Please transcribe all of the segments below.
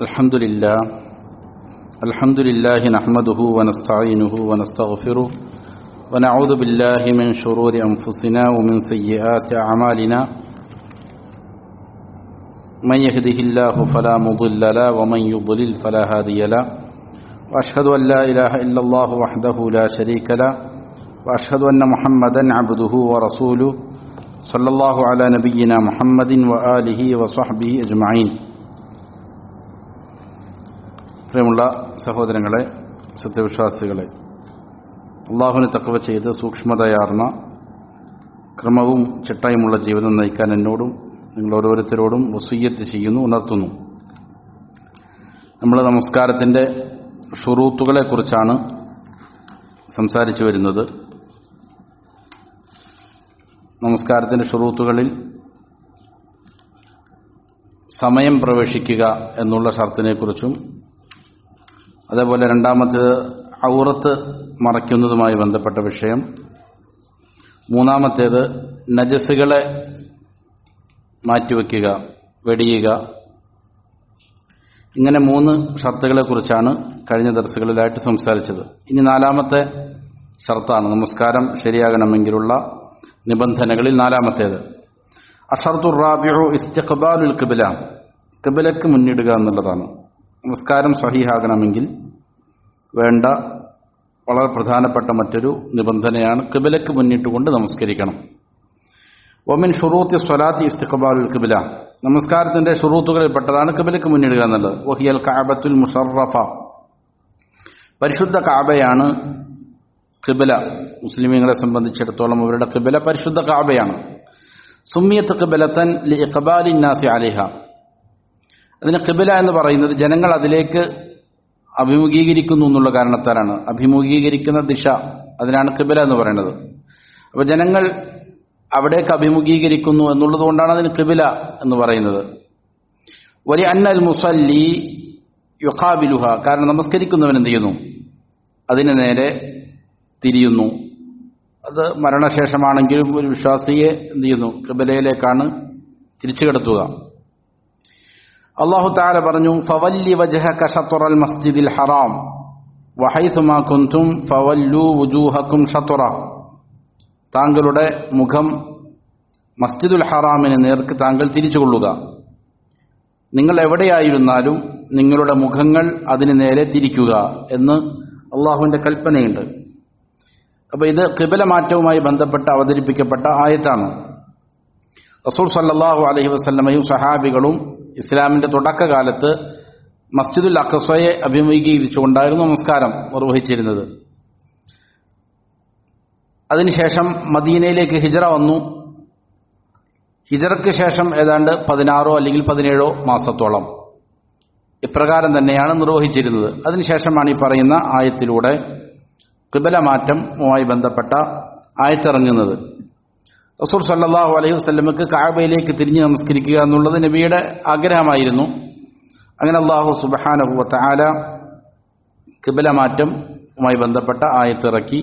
الحمد لله نحمده ونستعينه ونستغفره ونعوذ بالله من شرور أنفسنا ومن سيئات أعمالنا من يهده الله فلا مضل له ومن يضلل فلا هادي له وأشهد أن لا إله إلا الله وحده لا شريك له وأشهد أن محمدا عبده ورسوله صلى الله على نبينا محمد وآله وصحبه أجمعين. പ്രിയമുള്ള സഹോദരങ്ങളെ, സത്യവിശ്വാസികളെ, അള്ളാഹുവിനെ തഖ്വ ചെയ്ത് സൂക്ഷ്മതയാർന്ന ക്രമവും ചിട്ടയുമുള്ള ജീവിതം നയിക്കാൻ എന്നോടും നിങ്ങൾ ഓരോരുത്തരോടും വസിയ്യത്ത് ചെയ്യുന്നു, ഉണർത്തുന്നു. നമ്മൾ നമസ്കാരത്തിൻ്റെ ഷുറൂത്തുകളെക്കുറിച്ചാണ് സംസാരിച്ചു വരുന്നത്. നമസ്കാരത്തിൻ്റെ ഷുറൂത്തുകളിൽ സമയം പ്രവേശിക്കുക എന്നുള്ള ഷർത്തിനെക്കുറിച്ചും, അതേപോലെ രണ്ടാമത്തേത് ഔറത്ത് മറയ്ക്കുന്നതുമായി ബന്ധപ്പെട്ട വിഷയം, മൂന്നാമത്തേത് നജസുകളെ മാറ്റിവെക്കുക, വെടിയുക. ഇങ്ങനെ 3 ഷർത്തുകളെക്കുറിച്ചാണ് കഴിഞ്ഞ ദർസുകളിലായിട്ട് സംസാരിച്ചത്. ഇനി 4ാമത്തെ ഷർത്താണ് നമസ്കാരം ശരിയാകണമെങ്കിലുള്ള നിബന്ധനകളിൽ 4ാമത്തേത്. അഷർത്തുർ റാബിഉ ഇസ്തിഖ്ബാലുൽ ഖിബ്ല, ഖിബ്ലക്ക് മുന്നിടുക എന്നുള്ളതാണ്. നമസ്കാരം സ്വഹീഹാകണമെങ്കിൽ വേണ്ട വളരെ പ്രധാനപ്പെട്ട മറ്റൊരു നിബന്ധനയാണ് ഖിബ്ലക്ക് മുന്നിട്ടുകൊണ്ട് നമസ്കരിക്കണം. വമിൻ ഷുറൂത്തി സ്വലാത്തി ഇസ്തിഖ്ബാലുൽ ഖിബ്ല, നമസ്കാരത്തിന്റെ ഷുറൂത്തുകളിൽപ്പെട്ടതാണ് ഖിബ്ലക്ക് മുന്നിടുക എന്നുള്ളത്. വഹിയൽ കഅബത്തുൽ മുശറഫ, പരിശുദ്ധ കഅബയാണ് ഖിബ്ല. മുസ്ലിമീങ്ങളെ സംബന്ധിച്ചിടത്തോളം അവരുടെ ഖിബ്ല പരിശുദ്ധ കഅബയാണ്. സുമ്മിയത്ത് ഖിബ്ലതൻ ലിഇഖ്ബാലിൻ നാസി അലൈഹ, അതിന് ഖിബ്ല എന്ന് പറയുന്നത് ജനങ്ങൾ അതിലേക്ക് അഭിമുഖീകരിക്കുന്നു എന്നുള്ള കാരണത്താലാണ്. അഭിമുഖീകരിക്കുന്ന ദിശ, അതിനാണ് ഖിബ്ല എന്ന് പറയുന്നത്. അപ്പോൾ ജനങ്ങൾ അവിടേക്ക് അഭിമുഖീകരിക്കുന്നു എന്നുള്ളത് കൊണ്ടാണ് അതിന് ഖിബ്ല എന്ന് പറയുന്നത്. വലി അന്നൽ മുസല്ലി യുഖാബിലുഹ, കാരണം നമസ്കരിക്കുന്നവൻ എന്ത് ചെയ്യുന്നു? അതിന് നേരെ തിരിയുന്നു. അത് മരണശേഷമാണെങ്കിലും ഒരു വിശ്വാസിയെ എന്ത് ചെയ്യുന്നു? ഖിബ്ലയിലേക്കാണ് തിരിച്ചു കിടത്തുക. അല്ലാഹു തആല പറഞ്ഞു, ഫവല്ലി വജ്ഹക ശത്റൽ മസ്ജിദിൽ ഹറാം വഹൈസുമാ കുൻതും ഫവല്ലു വുജൂഹക്കും ശത്റ, താങ്കളുടെ മുഖം മസ്ജിദുൽ ഹറാമിന് നേർക്ക് താങ്കൾ തിരിച്ചുകൊള്ളുക. നിങ്ങൾ എവിടെയായിരുന്നാലും നിങ്ങളുടെ മുഖങ്ങൾ അതിന് നേരെ തിരിക്കുക എന്ന് അള്ളാഹുവിന്റെ കൽപ്പനയുണ്ട്. അപ്പോൾ ഇത് ഖിബ്ല മാറ്റവുമായി ബന്ധപ്പെട്ട് അവതരിപ്പിക്കപ്പെട്ട ആയത്താണ്. റസൂൽ സല്ലല്ലാഹു അലൈഹി വസല്ലമയും സഹാബികളും ഇസ്ലാമിന്റെ തുടക്കകാലത്ത് മസ്ജിദുൽ അഖ്സയെ അഭിമുഖീകരിച്ചുകൊണ്ടായിരുന്നു നമസ്കാരം നിർവഹിച്ചിരുന്നത്. അതിനുശേഷം മദീനയിലേക്ക് ഹിജ്റ വന്നു. ഹിജ്റയ്ക്ക് ശേഷം ഏതാണ്ട് 16 അല്ലെങ്കിൽ 17 മാസത്തോളം ഇപ്രകാരം തന്നെയാണ് നിർവഹിച്ചിരുന്നത്. അതിനുശേഷമാണ് ഈ പറയുന്ന ആയത്തിലൂടെ ഖിബ്ല മാറ്റവുമായി ബന്ധപ്പെട്ട ആയത്തിറങ്ങുന്നത്. റസൂൽ സല്ലല്ലാഹു അലൈഹി വസല്ലമക്ക് കഅബയിലേക്ക് തിരിഞ്ഞ് നമസ്കരിക്കുക എന്നുള്ളത് നബിയുടെ ആഗ്രഹമായിരുന്നു. അങ്ങനെ അല്ലാഹു സുബ്ഹാനഹു വ തആല ഖിബ്ല മാറ്റവുമായി ബന്ധപ്പെട്ട ആയത്തിറക്കി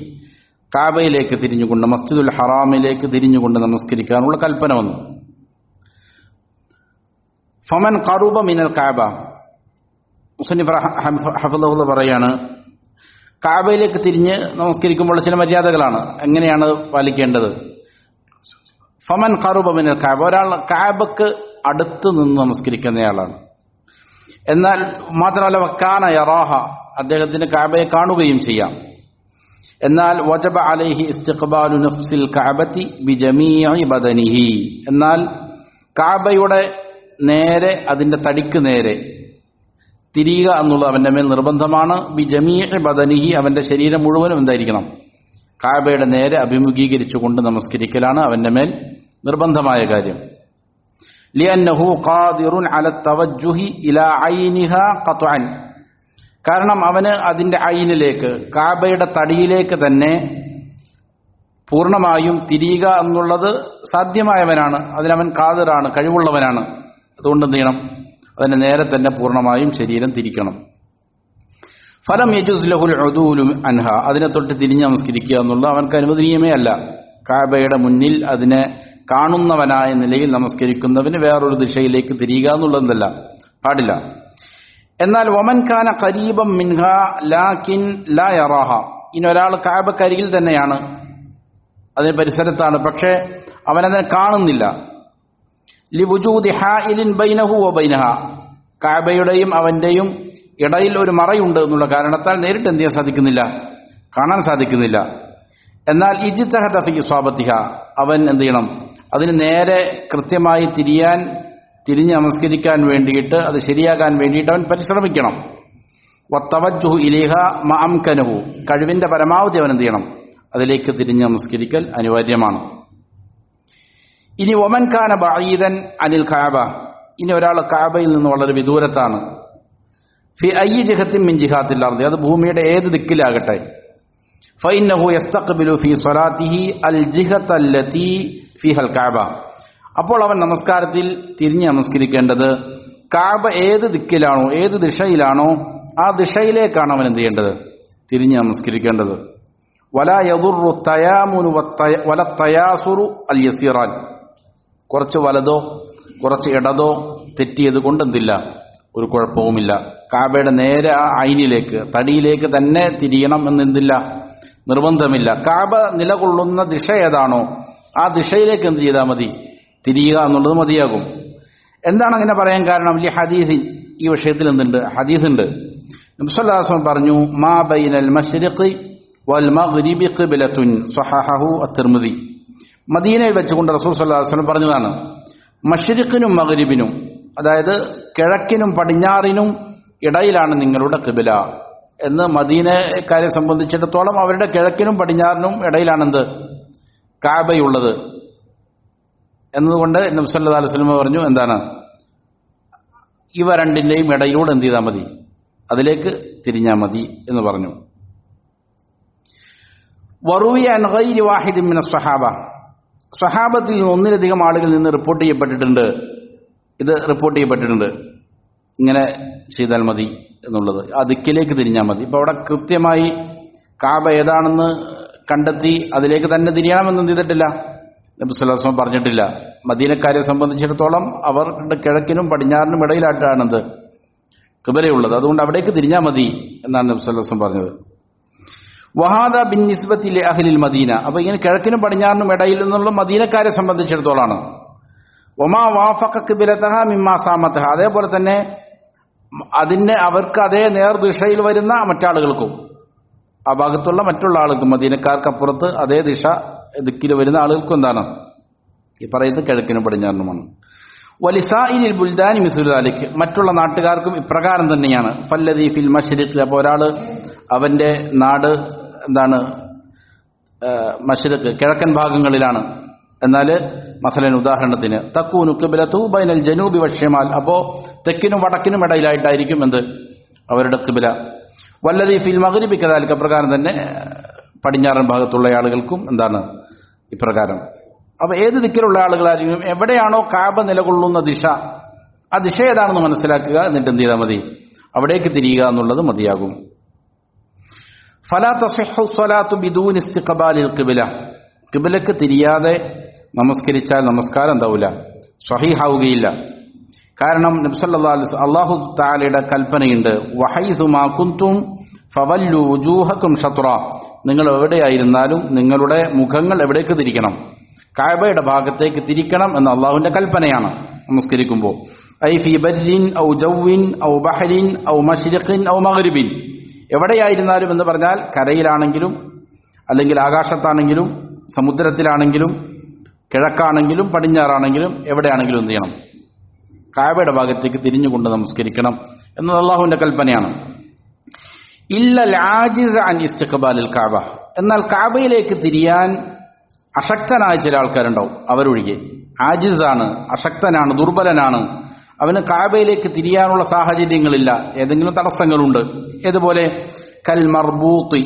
കഅബയിലേക്ക് തിരിഞ്ഞുകൊണ്ട്, മസ്ജിദുൽ ഹറാമിലേക്ക് തിരിഞ്ഞുകൊണ്ട് നമസ്കരിക്കാനുള്ള കൽപ്പന വന്നു. ഫമൻ ഖറുബ മിനൽ കഅബ, മുസന്നിഫ് ഹഫിളഹുല്ലാഹ് പറയാണ്, കഅബയിലേക്ക് തിരിഞ്ഞ് നമസ്കരിക്കുമ്പോൾ ചില മര്യാദകളാണ്, എങ്ങനെയാണ് പാലിക്കേണ്ടത്. ഫമൻ ഖറുബ മിനൽ കഅബ, ഒരാൾ കഅബക്ക് അടുത്ത് നിന്ന് നമസ്കരിക്കുന്നയാളാണ്. എന്നാൽ മാത്രമല്ല വക്കാന യറാഹ, അദ്ദേഹത്തിന് കഅബയെ കാണുകയും ചെയ്യാം. എന്നാൽ വജബ അലൈഹി ഇസ്തിഖ്ബാലു നഫ്സിൽ കഅബതി ബിജമീഇ ബദനിഹി, എന്നാൽ കഅബയുടെ നേരെ, അതിന്റെ തടിക്ക് നേരെ തിരിയുക എന്നുള്ളത് അവന്റെ മേൽ നിർബന്ധമാണ്. ബിജമീഇ ബദനിഹി, അവന്റെ ശരീരം മുഴുവനും എന്തായിരിക്കണം? കഅബയുടെ നേരെ അഭിമുഖീകരിച്ചുകൊണ്ട് നമസ്കരിക്കലാണ് അവന്റെ മേൽ നിർബന്ധമായ കാര്യം. ലിഅന്നഹു ഖാദിറുൻ അല തവജ്ജുഹി ഇലാ ഐനിഹാ ഖത്അൻ, കാരണം അവന് അതിന്റെ ഐനിലേക്ക്, കഅബയുടെ തടിയിലേക്ക് തന്നെ പൂർണ്ണമായും തിരിയുക എന്നുള്ളത് സാധ്യമായവനാണ്. അതിനവൻ ഖാദിറാണ്, കഴിവുള്ളവനാണ്. അതുകൊണ്ട് എന്ത് ചെയ്യണം? അതിന് നേരെ തന്നെ പൂർണ്ണമായും ശരീരം തിരിക്കണം. ഫലം യജൂസ് ലഹുൽ ഉദൂലു അൻഹ, അതിനെ തൊട്ട് തിരിഞ്ഞ് നമസ്കരിക്കുക എന്നുള്ളത് അവൻക്ക് അനുവദനീയമേ അല്ല. കഅബയുടെ മുന്നിൽ അതിനെ കാണുന്നവനായ നിലയിൽ നമസ്കരിക്കുന്നവന് വേറൊരു ദിശയിലേക്ക് തിരിയുക എന്നുള്ളതല്ല, പാടില്ല. എന്നാൽ വമൻ കാന ഖരീബം മിൻഹ ലാകിൻ ലാ യറാഹ, ഇനി ഒരാൾ കഅബക്കരികിൽ തന്നെയാണ്, അതിന് പരിസരത്താണ്, പക്ഷേ അവനതിനെ കാണുന്നില്ല. ലിവുജൂദി ഹായിലിൻ ബൈനഹു വ ബൈനഹ, കഅബയുടെയും അവന്റെയും ഇടയിൽ ഒരു മറയുണ്ട് എന്നുള്ള കാരണത്താൽ നേരിട്ട് എന്ത് ചെയ്യാൻ സാധിക്കുന്നില്ല, കാണാൻ സാധിക്കുന്നില്ല. എന്നാൽ ഇജ്തഹദ ഫീ ഇസ്വാബത്തിഹ, അവൻ എന്ത് ചെയ്യണം, അതിന് നേരെ കൃത്യമായി തിരിഞ്ഞ് നമസ്കരിക്കാൻ വേണ്ടിയിട്ട്, അത് ശരിയാകാൻ വേണ്ടിയിട്ട് അവൻ പരിശ്രമിക്കണം. വത്തവജ്ജുഹു ഇലൈഹ മഅംകനഹു, കഴിവിന്റെ പരമാവധി അവൻ എന്ത് ചെയ്യണം, അതിലേക്ക് തിരിഞ്ഞ് നമസ്കരിക്കൽ അനിവാര്യമാണ്. ഇനി വമൻ കാന ബഈദൻ അനിൽ കഅബ, ഇനി ഒരാൾ കഅബയിൽ നിന്ന് വളരെ വിദൂരത്താണ്. ഫി അയ്യി ജിഹത്തിൻ മിൻ ജിഹാത്തിൽ അർദി, അത് ഭൂമിയുടെ ഏത് ദിക്കിലാകട്ടെ. ഫഇന്നഹു യസ്തഖ്ബിലു ഫീ സ്വലാത്തിഹി അൽ ജിഹത അല്ലതി ഫീഹൽ കഅബ, അപ്പോൾ അവൻ നമസ്കാരത്തിൽ തിരിഞ്ഞ് നമസ്കരിക്കേണ്ടത് കഅബ ഏത് ദിക്കിലാണോ, ഏത് ദിശയിലാണോ ആ ദിശയിലേക്കാണ് അവൻ എന്ത് ചെയ്യേണ്ടത്, തിരിഞ്ഞ് നമസ്കരിക്കേണ്ടത്. വലാ യദുറു തയാമുനു വല തയാസുറു അൽ യസീറാൻ, കുറച്ച് വലതോ കുറച്ച് ഇടതോ തെറ്റിയത് കൊണ്ട് എന്തില്ല, ഒരു കുഴപ്പവുമില്ല. കഅബയുടെ നേരെ ആ ഐനിലേക്ക്, തടിയിലേക്ക് തന്നെ തിരിയണം എന്നെന്തില്ല, നിർബന്ധമില്ല. കഅബ നിലകൊള്ളുന്ന ദിശ ഏതാണോ ആ ദിശയിലേക്ക് എന്ത് ചെയ്താൽ മതി, തിരിയുക എന്നുള്ളത് മതിയാകും. എന്താണ് അങ്ങനെ പറയാൻ കാരണം? ഈ ഹദീസ്, ഈ വിഷയത്തിൽ എന്തുണ്ട്, ഹദീസുണ്ട്. നബി സല്ലല്ലാഹു അലൈഹി വസല്ലം പറഞ്ഞു, മാ ബൈനൽ മശ്രിഖി വൽ മഗ്രിബി ഖിബ്ലത്തുൻ സ്വഹഹഹു അത്തിർമിദി. മദീനയിൽ വെച്ചുകൊണ്ട് റസൂൽ സല്ലല്ലാഹു അലൈഹി വസല്ലം പറഞ്ഞതാണ്, മശ്രിഖിനും മഗ്രിബിനും, അതായത് കിഴക്കിനും പടിഞ്ഞാറിനും ഇടയിലാണ് നിങ്ങളുടെ ഖിബ്ല എന്ന്. മദീനക്കാരെ സംബന്ധിച്ചിടത്തോളം അവരുടെ കിഴക്കിനും പടിഞ്ഞാറിനും ഇടയിലാണെന്ത്, കഅബയുള്ളത് എന്നതുകൊണ്ട് നബി സല്ലല്ലാഹു അലൈഹി വസല്ലം പറഞ്ഞു, എന്താണ്, ഇവ രണ്ടിന്റെയും ഇടയിലൂടെ എന്ത് ചെയ്താൽ മതി, അതിലേക്ക് തിരിഞ്ഞാൽ മതി എന്ന് പറഞ്ഞു. വറുവിയ അൻ ഗൈരി വാഹിദിൻ മിന സ്വഹാബ, സ്വഹാബത്തിൽ ഒന്നിലധികം ആളുകളിൽ നിന്ന് റിപ്പോർട്ട് ചെയ്യപ്പെട്ടിട്ടുണ്ട്, ഇങ്ങനെ ചെയ്താൽ മതി എന്നുള്ളത്, ആ ദിക്കിലേക്ക് തിരിഞ്ഞാൽ മതി. ഇപ്പൊ അവിടെ കൃത്യമായി കഅബ ഏതാണെന്ന് കണ്ടെത്തി അതിലേക്ക് തന്നെ തിരിയണമെന്ന് ചെയ്തിട്ടില്ല, നബി സല്ലല്ലാഹു അലൈഹി വസല്ലം പറഞ്ഞിട്ടില്ല. മദീനക്കാരെ സംബന്ധിച്ചിടത്തോളം അവരുടെ കിഴക്കിനും പടിഞ്ഞാറിനും ഇടയിലായിട്ടാണെന്ത് ഖിബ്ലയുള്ളത്, അതുകൊണ്ട് അവിടേക്ക് തിരിഞ്ഞാൽ മതി എന്നാണ് നബി സല്ലല്ലാഹു അലൈഹി വസല്ലം പറഞ്ഞത്. വഹാദ ബിൻ നിസ്ബത്തി ലി അഹ്ലിൽ മദീന, അപ്പൊ ഇങ്ങനെ കിഴക്കിനും പടിഞ്ഞാറിനും ഇടയിൽ നിന്നുള്ള മദീനക്കാരെ സംബന്ധിച്ചിടത്തോളാണ്. വമാ വാഫഖ ഖിബ്ലതഹ മിമ്മാ സാമതഹ, അതേപോലെ തന്നെ അവർക്ക് അതേ നേർദിശയിൽ വരുന്ന മറ്റാളുകൾക്കും, ആ ഭാഗത്തുള്ള മറ്റുള്ള ആളുകൾക്കും, മദീനക്കാർക്ക് അപ്പുറത്ത് അതേ ദിക്കിൽ വരുന്ന ആളുകൾക്കും എന്താണ്, ഈ പറയുന്നത് കിഴക്കിനും പടിഞ്ഞാറിനുമാണ്. വലിസാഇലിൽ ബുൽദാനി മിസ്ലു ദാലിക്, മറ്റുള്ള നാട്ടുകാർക്കും ഇപ്രകാരം തന്നെയാണ്. ഫല്ലദീ ഫിൽ മശ്രിഖ്, അപ്പോൾ ഒരാൾ അവന്റെ നാട് എന്താണ്, മശ്രിഖ് കിഴക്കൻ ഭാഗങ്ങളിലാണ്, എന്നാൽ മസലൻ ഉദാഹരണത്തിന് തക്കൂനു ഖിബ്ലതു ബൈനൽ ജനൂബി വശ്ശിമാൽ, അപ്പോൾ തെക്കിനും വടക്കിനും ഇടയിലായിട്ടായിരിക്കും എന്ത്, അവരുടെ ഖിബ്ല. വല്ലദീ ഫിൽ മഗ്രിബി കദാലിക, പ്രകാരം തന്നെ പടിഞ്ഞാറൻ ഭാഗത്തുള്ള ആളുകൾക്കും എന്താണ് ഇപ്രകാരം. അപ്പൊ ഏത് ദിക്കിലുള്ള ആളുകളായിരിക്കും, എവിടെയാണോ കഅബ നിലകൊള്ളുന്ന ദിശ, ആ ദിശ ഏതാണെന്ന് മനസ്സിലാക്കുക, എന്നിട്ട് എന്ത് ചെയ്താൽ മതി, അവിടേക്ക് തിരിയുക എന്നുള്ളത് മതിയാകും. ഫലാ തസിഹു സ്വലാത്തു ബിദൂനി ഇസ്തിഖ്ബാലിൽ ഖിബ്ല, ഖിബ്ലക്ക് തിരിയാതെ നമസ്കരിച്ചാൽ നമസ്കാരം എന്താവില്ല, സ്വഹീഹാവുകയില്ല. കാരണം നബി സല്ലല്ലാഹു അലൈഹി വസല്ലം, അല്ലാഹു തആലയുടെ കൽപ്പനയുണ്ട്, വഹൈസു മാ കുൻതും ഫവല്ലു വുജൂഹക്കും ഷത്റ, നിങ്ങൾ എവിടെയായിരുന്നാലും നിങ്ങളുടെ മുഖങ്ങൾ എവിടേക്ക് തിരിക്കണം, കഅബയുടെ ഭാഗത്തേക്ക് തിരിക്കണം എന്ന് അള്ളാഹുവിന്റെ കൽപ്പനയാണ് നമസ്കരിക്കുമ്പോൾ. ഐ ഫീ ബർരിൻ ഔ ജൗവിൻ ഔ ബഹരിൻ ഔ മശ്രിഖിൻ ഔ മഗ്രിബിൻ, എവിടെയായിരുന്നാലും എന്ന് പറഞ്ഞാൽ കരയിലാണെങ്കിലും അല്ലെങ്കിൽ ആകാശത്താണെങ്കിലും സമുദ്രത്തിലാണെങ്കിലും കിഴക്കാണെങ്കിലും പടിഞ്ഞാറാണെങ്കിലും എവിടെയാണെങ്കിലും എന്ത് ചെയ്യണം, കഅബയുടെ ഭാഗത്തേക്ക് തിരിഞ്ഞുകൊണ്ട് നമസ്കരിക്കണം എന്നത് അള്ളാഹുവിന്റെ കൽപ്പനയാണ്. ഇല്ലൽ ആജിസ് അൻ ഇസ്തിഖ്ബാലിൽ കഅബ, എന്നാൽ കഅബയിലേക്ക് തിരിയാൻ അശക്തനായ ചില ആൾക്കാരുണ്ടാവും, അവരൊഴികെ. ആജിസാണ്, അശക്തനാണ്, ദുർബലനാണ്, അവന് കഅബയിലേക്ക് തിരിയാനുള്ള സാഹചര്യങ്ങളില്ല, ഏതെങ്കിലും തടസ്സങ്ങളുണ്ട്. ഏതുപോലെ കൽ മർബൂത്തി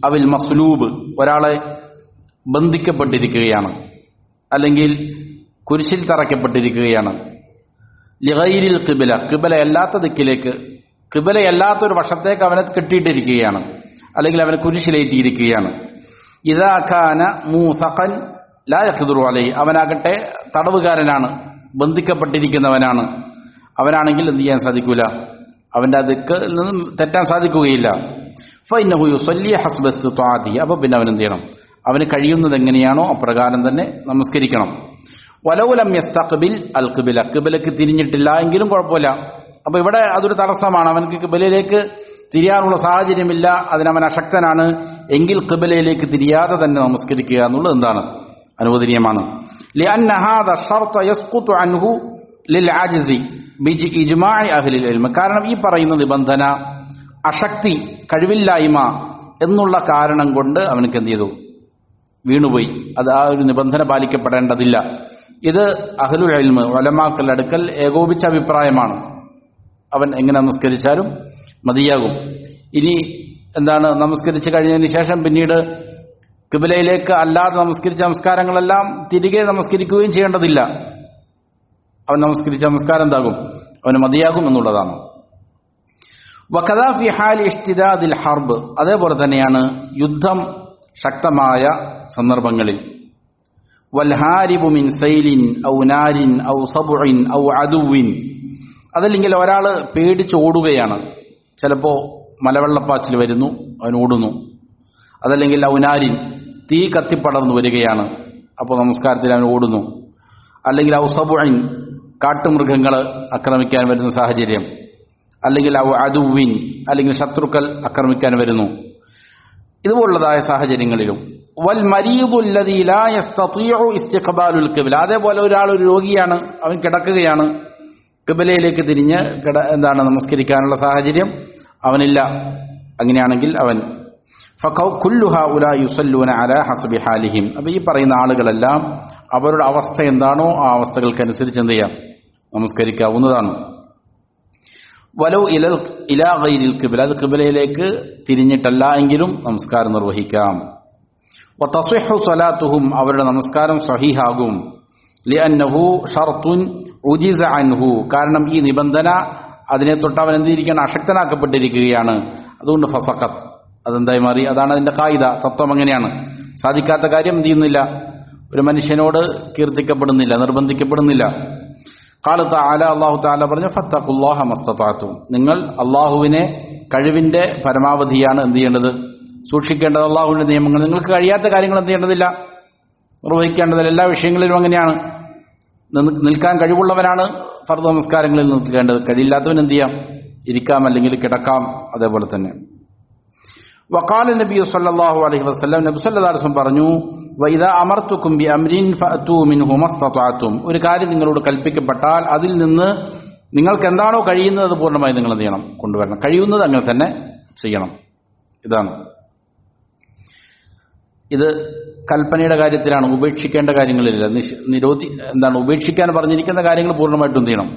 അവിൽ മസ്ലൂബ്, ഒരാളെ ബന്ധിക്കപ്പെട്ടിരിക്കുകയാണ് അല്ലെങ്കിൽ കുരിശിൽ തറയ്ക്കപ്പെട്ടിരിക്കുകയാണ്. ലിഗൈരിൽ ഖിബ്ല, ഖിബ്ലയല്ലാത്ത ദിക്കിലേക്ക്, ഖിബ്ലയല്ലാത്തൊരു വശത്തേക്ക് അവനെ കെട്ടിയിട്ടിരിക്കുകയാണ് അല്ലെങ്കിൽ അവനെ കുരിശിലേറ്റിയിരിക്കുകയാണ്. ഇദാ കാന മൂസഖൻ ലാ യഖ്ദിറു അലൈഹി, അവനാകട്ടെ തടവുകാരനാണ്, ബന്ധിക്കപ്പെട്ടിരിക്കുന്നവനാണ്, അവനാണെങ്കിൽ എന്ത് ചെയ്യാൻ സാധിക്കൂല, അവന്റെ ആ ദിക്കിൽ നിന്നും തെറ്റാൻ സാധിക്കുകയില്ല. ഫഇന്നഹു യുസല്ലി ഹസ്ബ ഇസ്തിത്വാഅതി, അപ്പോൾ പിന്നെ അവൻ എന്ത് ചെയ്യണം? അവന് കഴിയുന്നത് എങ്ങനെയാണോ അപ്രകാരം തന്നെ നമസ്കരിക്കണം. വലൗ ലം യസ്തഖ്ബിൽ അൽ ഖിബ്ല, ഖിബ്ലക്ക് തിരിഞ്ഞിട്ടില്ല എങ്കിലും കുഴപ്പമില്ല. അപ്പൊ ഇവിടെ അതൊരു തടസ്സമാണ്. അവനക്ക് ഖിബ്ലയിലേക്ക് തിരിയാനുള്ള സാഹചര്യമില്ല, അതിനവൻ അശക്തനാണ് എങ്കിൽ ഖിബ്ലയിലേക്ക് തിരിയാതെ തന്നെ നമസ്കരിക്കുക എന്നുള്ളത് എന്താണ്? അനുവദനീയമാണ്. ലിഅന്ന ഹാദാ ശർത യസ്ഖുതു അൻഹു ലിൽആജ്സി ബിഇജ്മാഇ അഹ്ലിൽ ഇൽമ്, കാരണം ഈ പറയുന്ന നിബന്ധന അശക്തി, കഴിവില്ലായ്മ എന്നുള്ള കാരണം കൊണ്ട് അവനക്ക് എന്ത് ചെയ്തു? വീണുപോയി. അത് ആ ഒരു നിബന്ധന പാലിക്കപ്പെടേണ്ടതില്ല. ഇത് അഹ്ലുൽ ഇൽമ് ഉലമാക്കളുടെ അടുക്കൽ ഏകോപിച്ച അഭിപ്രായമാണ്. അവൻ എങ്ങനെ നമസ്കരിച്ചാലും മതിയാകും. ഇനി എന്താണ്, നമസ്കരിച്ച് കഴിഞ്ഞതിന് ശേഷം പിന്നീട് ഖിബ്ലയിലേക്ക് അല്ലാതെ നമസ്കരിച്ച നമസ്കാരങ്ങളെല്ലാം തിരികെ നമസ്കരിക്കുകയും ചെയ്യേണ്ടതില്ല. അവൻ നമസ്കരിച്ച നമസ്കാരം എന്താകും? അവന് മതിയാകും എന്നുള്ളതാണ്. വകദാ ഫി ഹാലി ഇഷ്തിദാദിൽ ഹർബ്, അതേപോലെ തന്നെയാണ് യുദ്ധം ശക്തമായ സന്ദർഭങ്ങളിൽ. വൽഹാരിബു മിൻ സൈലിൻ ഔ നാരിൻ ഔ സബ്ഉൻ ഔ അദുവിൻ, അതല്ലെങ്കിൽ ഒരാൾ പേടിച്ച് ഓടുകയാണ്, ചിലപ്പോൾ മലവെള്ളപ്പാച്ചിൽ വരുന്നു, അവൻ ഓടുന്നു. അതല്ലെങ്കിൽ ഔനാരിൻ, തീ കത്തിപ്പടർന്നു വരികയാണ്, അപ്പോൾ നമസ്കാരത്തിൽ അവൻ ഓടുന്നു. അല്ലെങ്കിൽ ഔ സബ്ഉൻ, കാട്ടുമൃഗങ്ങൾ ആക്രമിക്കാൻ വരുന്ന സാഹചര്യം. അല്ലെങ്കിൽ ഔ അദുവിൻ, അല്ലെങ്കിൽ ശത്രുക്കൾ ആക്രമിക്കാൻ വരുന്നു. ഇതുപോലുള്ളതായ സാഹചര്യങ്ങളിലും. വൽ മരീദു അല്ലദീ ലാ യസ്തതീഉ ഇസ്തിഖ്ബാലുൽ ഖിബ്ല, അതേപോലെ ഒരാൾ ഒരു രോഗിയാണ്, അവൻ കിടക്കുകയാണ്, ഖിബ്ലയിലേക്ക് തിരിഞ്ഞ് നമസ്കരിക്കാനുള്ള സാഹചര്യം അവനില്ല. അങ്ങനെയാണെങ്കിൽ അവൻ ഫകുല്ലു ഹൗലാ യുസല്ലൂന അലാ ഹസ്ബി ഹാലിഹിം, അപ്പോൾ ഈ പറയുന്ന ആളുകളെല്ലാം അവരുടെ അവസ്ഥ എന്താണോ ആ അവസ്ഥകൾക്കനുസരിച്ച് എന്ത് ചെയ്യാം? നമസ്കരിക്കാവുന്നതാണ്. വലൗ ഇലാ ഗൈരിൽ ഖിബ്ല, അത് ഖിബ്ലയിലേക്ക് തിരിഞ്ഞിട്ടല്ല എങ്കിലും നമസ്കാരം നിർവഹിക്കാം. വതസ്ഹിഹു സ്വലാത്തുഹും, അവരുടെ നമസ്കാരം സ്വഹീഹാകും. ലിഅന്നഹു ഷർത്തുൻ ഉജിസ അൻഹു, കാരണം ഈ നിബന്ധന അതിനെ തൊട്ട് അവൻ എന്തിരിക്കുകയാണ്? അശക്തനാക്കപ്പെട്ടിരിക്കുകയാണ്. അതുകൊണ്ട് ഫസഖത്ത്, അതെന്തായി മാറി? അതാണ് അതിന്റെ ഖായിദ, തത്വം. അങ്ങനെയാണ്. സാധിക്കാത്ത കാര്യം എന്ത് ചെയ്യുന്നില്ല? ഒരു മനുഷ്യനോട് കീർത്തിക്കപ്പെടുന്നില്ല, നിർബന്ധിക്കപ്പെടുന്നില്ല. ഖാല തആല, അല്ലാഹു തആല പറഞ്ഞു, ഫത്തഖുല്ലാഹ മസ്തതഅതും, നിങ്ങൾ അല്ലാഹുവിനെ കഴിവിന്റെ പരമാവധിയാണ് എന്ത് ചെയ്യേണ്ടത്? സൂക്ഷിക്കേണ്ടത്. അല്ലാഹുവിന്റെ നിയമങ്ങൾ, നിങ്ങൾക്ക് കഴിയാത്ത കാര്യങ്ങൾ എന്ത് ചെയ്യേണ്ടതില്ല? നിർവഹിക്കേണ്ടതില്ല. എല്ലാ വിഷയങ്ങളിലും അങ്ങനെയാണ്. നിൽക്കാൻ കഴിവുള്ളവനാണ് ഫർദ് നമസ്കാരങ്ങളിൽ നിൽക്കേണ്ടത്. കഴിയില്ലാത്തവൻ എന്ത് ചെയ്യാം? ഇരിക്കാം, അല്ലെങ്കിൽ കിടക്കാം. അതേപോലെ തന്നെ വഖാല നബി സല്ലല്ലാഹു അലൈഹി വസല്ലം, നബി സല്ലല്ലാഹു അലൈഹി വസല്ലം പറഞ്ഞു, വഇദാ അമർതുകും ബിഅംരിൻ ഫഅതൂ മിൻഹു മസ്തതഅതും, ഒരു കാര്യം നിങ്ങളോട് കൽപ്പിക്കപ്പെട്ടാൽ അതിൽ നിന്ന് നിങ്ങൾക്ക് എന്താണോ കഴിയുന്നത് അത് പൂർണ്ണമായി നിങ്ങൾ എന്ത് ചെയ്യണം? കൊണ്ടുവരണം. കഴിയുന്നത് അങ്ങനെ തന്നെ ചെയ്യണം. ഇതാണ്. ഇത് കൽപ്പനയുടെ കാര്യത്തിലാണ്, ഉപേക്ഷിക്കേണ്ട കാര്യങ്ങളില്ല. ഉപേക്ഷിക്കാൻ പറഞ്ഞിരിക്കുന്ന കാര്യങ്ങൾ പൂർണ്ണമായിട്ടും എന്ത് ചെയ്യണം?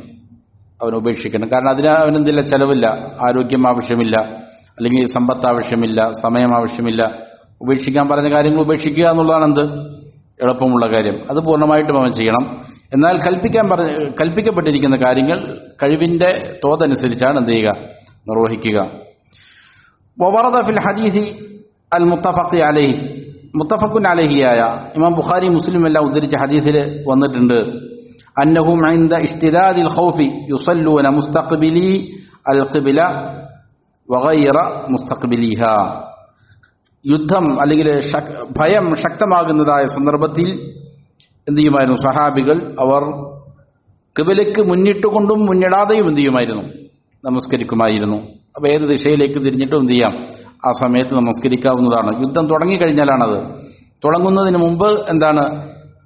അവൻ ഉപേക്ഷിക്കണം. കാരണം അതിന് അവനെന്തില്ല? ചെലവില്ല, ആരോഗ്യം ആവശ്യമില്ല, അല്ലെങ്കിൽ സമ്പത്ത് ആവശ്യമില്ല, സമയം ആവശ്യമില്ല. ഉപേക്ഷിക്കാൻ പറഞ്ഞ കാര്യങ്ങൾ ഉപേക്ഷിക്കുക എന്നുള്ളതാണ് എന്ത്? എളുപ്പമുള്ള കാര്യം. അത് പൂർണ്ണമായിട്ടും അവൻ ചെയ്യണം. എന്നാൽ കൽപ്പിക്കപ്പെട്ടിരിക്കുന്ന കാര്യങ്ങൾ കഴിവിന്റെ തോതനുസരിച്ചാണ് എന്ത് ചെയ്യുക? നിർവഹിക്കുക. വവറദ ഫിൽ ഹദീസി അൽ മുത്തഫഖ് അലൈഹി, മുത്തഫഖുൻ അലൈഹിയായ ഇമാം ബുഖാരി മുസ്ലിം എല്ലാം ഉദ്ധരിച്ച ഹദീസിൽ വന്നിട്ടുണ്ട്, അന്നഹും ഇൻദ ഇഷ്തിദാദിൽ ഖൗഫി യുസല്ലൂന മുസ്തഖ്ബിലി അൽ ഖിബ്ല വഗൈറ മുസ്തഖ്ബിലിഹാ, യുദ്ധം അല്ലെങ്കിൽ ഭയം ശക്തമാകുന്നതായ സന്ദർഭത്തിൽ എന്ത് ചെയ്യുമായിരുന്നു? സഹാബികൾ അവർ ഖിബ്ലയ്ക്ക് മുന്നിട്ടുകൊണ്ടും മുന്നിടാതെയും എന്ത് ചെയ്യുമായിരുന്നു? നമസ്കരിക്കുമായിരുന്നു. അപ്പോൾ ഏത് ദിശയിലേക്ക് തിരിഞ്ഞിട്ടും എന്ത് ചെയ്യാം? ആ സമയത്ത് നമസ്കരിക്കാവുന്നതാണ്. യുദ്ധം തുടങ്ങിക്കഴിഞ്ഞാലാണത്. തുടങ്ങുന്നതിന് മുമ്പ്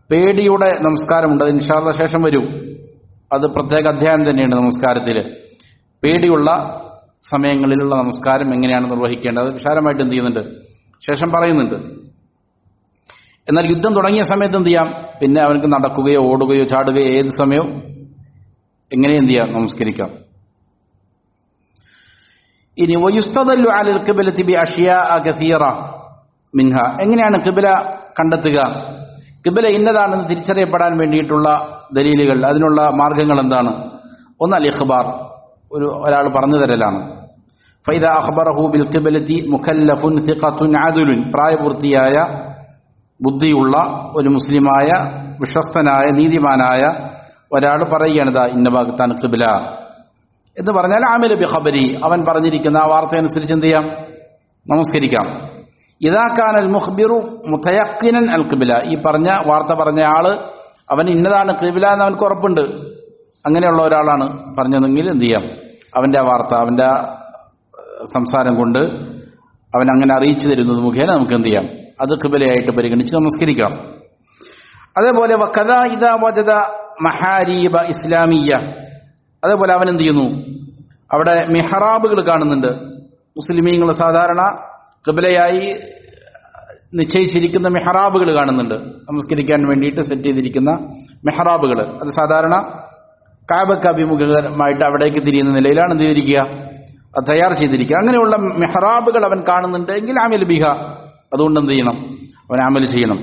പേടിയുടെ നമസ്കാരമുണ്ട്. അത് ഇൻഷാ അല്ലാഹ് ശേഷം വരും. അത് പ്രത്യേക അധ്യായം തന്നെയാണ് നമസ്കാരത്തിൽ. പേടിയുള്ള സമയങ്ങളിലുള്ള നമസ്കാരം എങ്ങനെയാണ് നിർവഹിക്കേണ്ടത് അത് വിശാലമായിട്ട് എന്ത് ചെയ്യുന്നുണ്ട്? ശേഷം പറയുന്നുണ്ട്. എന്നാൽ യുദ്ധം തുടങ്ങിയ സമയത്ത് എന്ത് ചെയ്യാം? പിന്നെ അവനക്ക് നടക്കുകയോ ഓടുകയോ ചാടുകയോ ഏത് സമയവും എങ്ങനെ എന്ത് ചെയ്യാം? നമസ്കരിക്കാം. ഇനി വയുസ്തദല്ലു അലൽ ഖിബ്ലതി ബി അഷ്യാഅ കസീറ മിൻഹ, എങ്ങനെയാണ് ഖിബ്ല കണ്ടെത്തുക? ഖിബ്ല ഇന്നതാണെന്ന് തിരിച്ചറിയപ്പെടാൻ വേണ്ടിയിട്ടുള്ള ദലീലുകൾ, അതിനുള്ള മാർഗങ്ങൾ എന്താണ്? ഒന്ന് അൽ ഇഖ്ബാർ, ഒരാൾ പറഞ്ഞു തരലാണ്. ഫൈദാ അഖ്ബറഹു ബിൽ ഖിബ്ലതി മുകല്ലഫുൻ സിഖത്തുൻ അദലുൻ, പ്രായപൂർത്തിയായ ബുദ്ധിയുള്ള ഒരു മുസ്ലിമായ വിശ്വസ്തനായ നീതിമാനായ ഒരാൾ പറയുകയാണ്, ഇന്ന ഭാഗത്താണ് ഖിബ്ല എന്ന് പറഞ്ഞാൽ ആമില ബി ഖബരി, അവൻ പറഞ്ഞിരിക്കുന്ന ആ വാർത്തയനുസരിച്ച് എന്ത് ചെയ്യാം? നമസ്കരിക്കാം. ഇദാ കാനൽ മുഖ്ബിറു മുതയഖിനൻ അൽ ഖിബ്ല, ഈ പറഞ്ഞ വാർത്ത പറഞ്ഞ ആള് അവൻ ഇന്നതാണ് ഖിബ്ല എന്ന് അവനക്ക് ഉറപ്പുണ്ട്, അങ്ങനെയുള്ള ഒരാളാണ് പറഞ്ഞതെങ്കിൽ എന്ത് ചെയ്യാം? അവന്റെ ആ വാർത്ത, അവന്റെ ആ സംസാരം കൊണ്ട് അവൻ അങ്ങനെ അറിയിച്ചു തരുന്നത് മുഖേന നമുക്ക് എന്ത് ചെയ്യാം? അത് ഖിബ്ലയായിട്ട് പരിഗണിച്ച് നമസ്കരിക്കാം. അതേപോലെ വകദാ ഇദാ വജദ മഹാരീബ ഇസ്ലാമിയ്യ, അതേപോലെ അവൻ എന്ത് ചെയ്യുന്നു? അവിടെ മിഹ്റാബുകൾ കാണുന്നുണ്ട്. മുസ്ലിമീങ്ങൾ സാധാരണ ഖിബ്ലയായി നിശ്ചയിച്ചിരിക്കുന്ന മിഹ്റാബുകൾ കാണുന്നുണ്ട്, നമസ്കരിക്കാൻ വേണ്ടിയിട്ട് സെറ്റ് ചെയ്തിരിക്കുന്ന മിഹ്റാബുകൾ. അത് സാധാരണ കഅബക്ക് അഭിമുഖമായിട്ട് അവിടേക്ക് തിരിയുന്ന നിലയിലാണ് എന്ത് ചെയ്തിരിക്കുക? അത് തയ്യാർ ചെയ്തിരിക്കുക. അങ്ങനെയുള്ള മിഹ്റാബുകൾ അവൻ കാണുന്നുണ്ട് എങ്കിൽ അമൽ ബിഹ, അതുകൊണ്ട് എന്ത് ചെയ്യണം? അവൻ അമൽ ചെയ്യണം.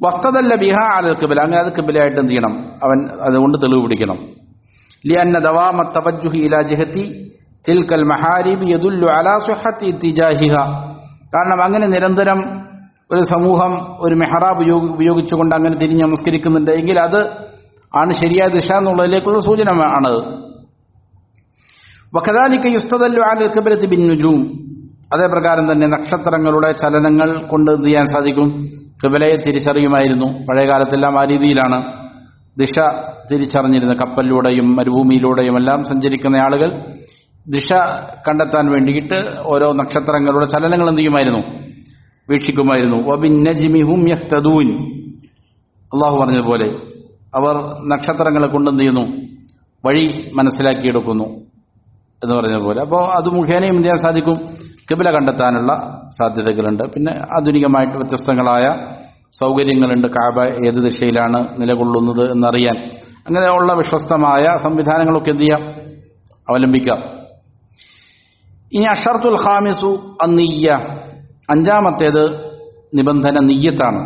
വസ്തദല്ല ബിഹ അലൽ ഖിബ്ല, അങ്ങനെ അത് ഖിബ്ലയായിട്ട് എന്ത് ചെയ്യണം? അവൻ അതുകൊണ്ട് തെളിവ് പിടിക്കണം. ലിഅന്ന ദവാമ തവജ്ജുഹി ഇലാ ജിഹതി തിൽക്കൽ മഹാരിബ് യദുല്ലു അലാ സിഹത്തി ഇത്തിജാഹിഹ, കാരണം അങ്ങനെ നിരന്തരം ഒരു സമൂഹം ഒരു മെഹ്റാബ് ഉപയോഗിച്ചുകൊണ്ട് അങ്ങനെ തിരിഞ്ഞ് നമസ്കരിക്കുന്നുണ്ട് എങ്കിൽ അത് ആണ് ശരിയായ ദിശ എന്നുള്ളതിലേക്കുള്ള സൂചന ആണത്. വകദാലിക യുസ്തദല്ലു അലൽ ഖിബ്ലത്തി ബിന്നുജൂം, അതേ പ്രകാരം തന്നെ നക്ഷത്രങ്ങളുടെ ചലനങ്ങൾ കൊണ്ട് എന്ത് ചെയ്യാൻ സാധിക്കും? ഖിബ്ലയെ തിരിച്ചറിയുമായിരുന്നു. പഴയകാലത്തെല്ലാം ആ രീതിയിലാണ് ദിശ തിരിച്ചറിഞ്ഞിരുന്നത്. കപ്പലിലൂടെയും മരുഭൂമിയിലൂടെയും എല്ലാം സഞ്ചരിക്കുന്ന ആളുകൾ ദിശ കണ്ടെത്താൻ വേണ്ടിയിട്ട് ഓരോ നക്ഷത്രങ്ങളുടെ ചലനങ്ങൾ എന്ത് ചെയ്യുമായിരുന്നു? വീക്ഷിക്കുമായിരുന്നു. വബിന്നജ്മി ഹും യഹ്തദൂൻ, അള്ളാഹു പറഞ്ഞതുപോലെ അവർ നക്ഷത്രങ്ങളെ കൊണ്ട് എന്ത് ചെയ്യുന്നു? വഴി മനസ്സിലാക്കിയെടുക്കുന്നു എന്ന് പറഞ്ഞതുപോലെ. അപ്പോൾ അത് മുഖേനയും എന്ത് ചെയ്യാൻ സാധിക്കും? ഖിബ്ല കണ്ടെത്താനുള്ള സാധ്യതകളുണ്ട്. പിന്നെ ആധുനികമായിട്ട് വ്യത്യസ്തങ്ങളായ സൗകര്യങ്ങളുണ്ട്, കഅബ ഏത് ദിശയിലാണ് നിലകൊള്ളുന്നത് എന്നറിയാൻ. അങ്ങനെയുള്ള വിശ്വസ്തമായ സംവിധാനങ്ങളൊക്കെ എന്ത് ചെയ്യാം? അവലംബിക്കാം. ഇനി അഷർത്തുൽ ഖാമിസു അന്നിയ്യ, അഞ്ചാമത്തേത് നിബന്ധന നിയ്യത്താണ്.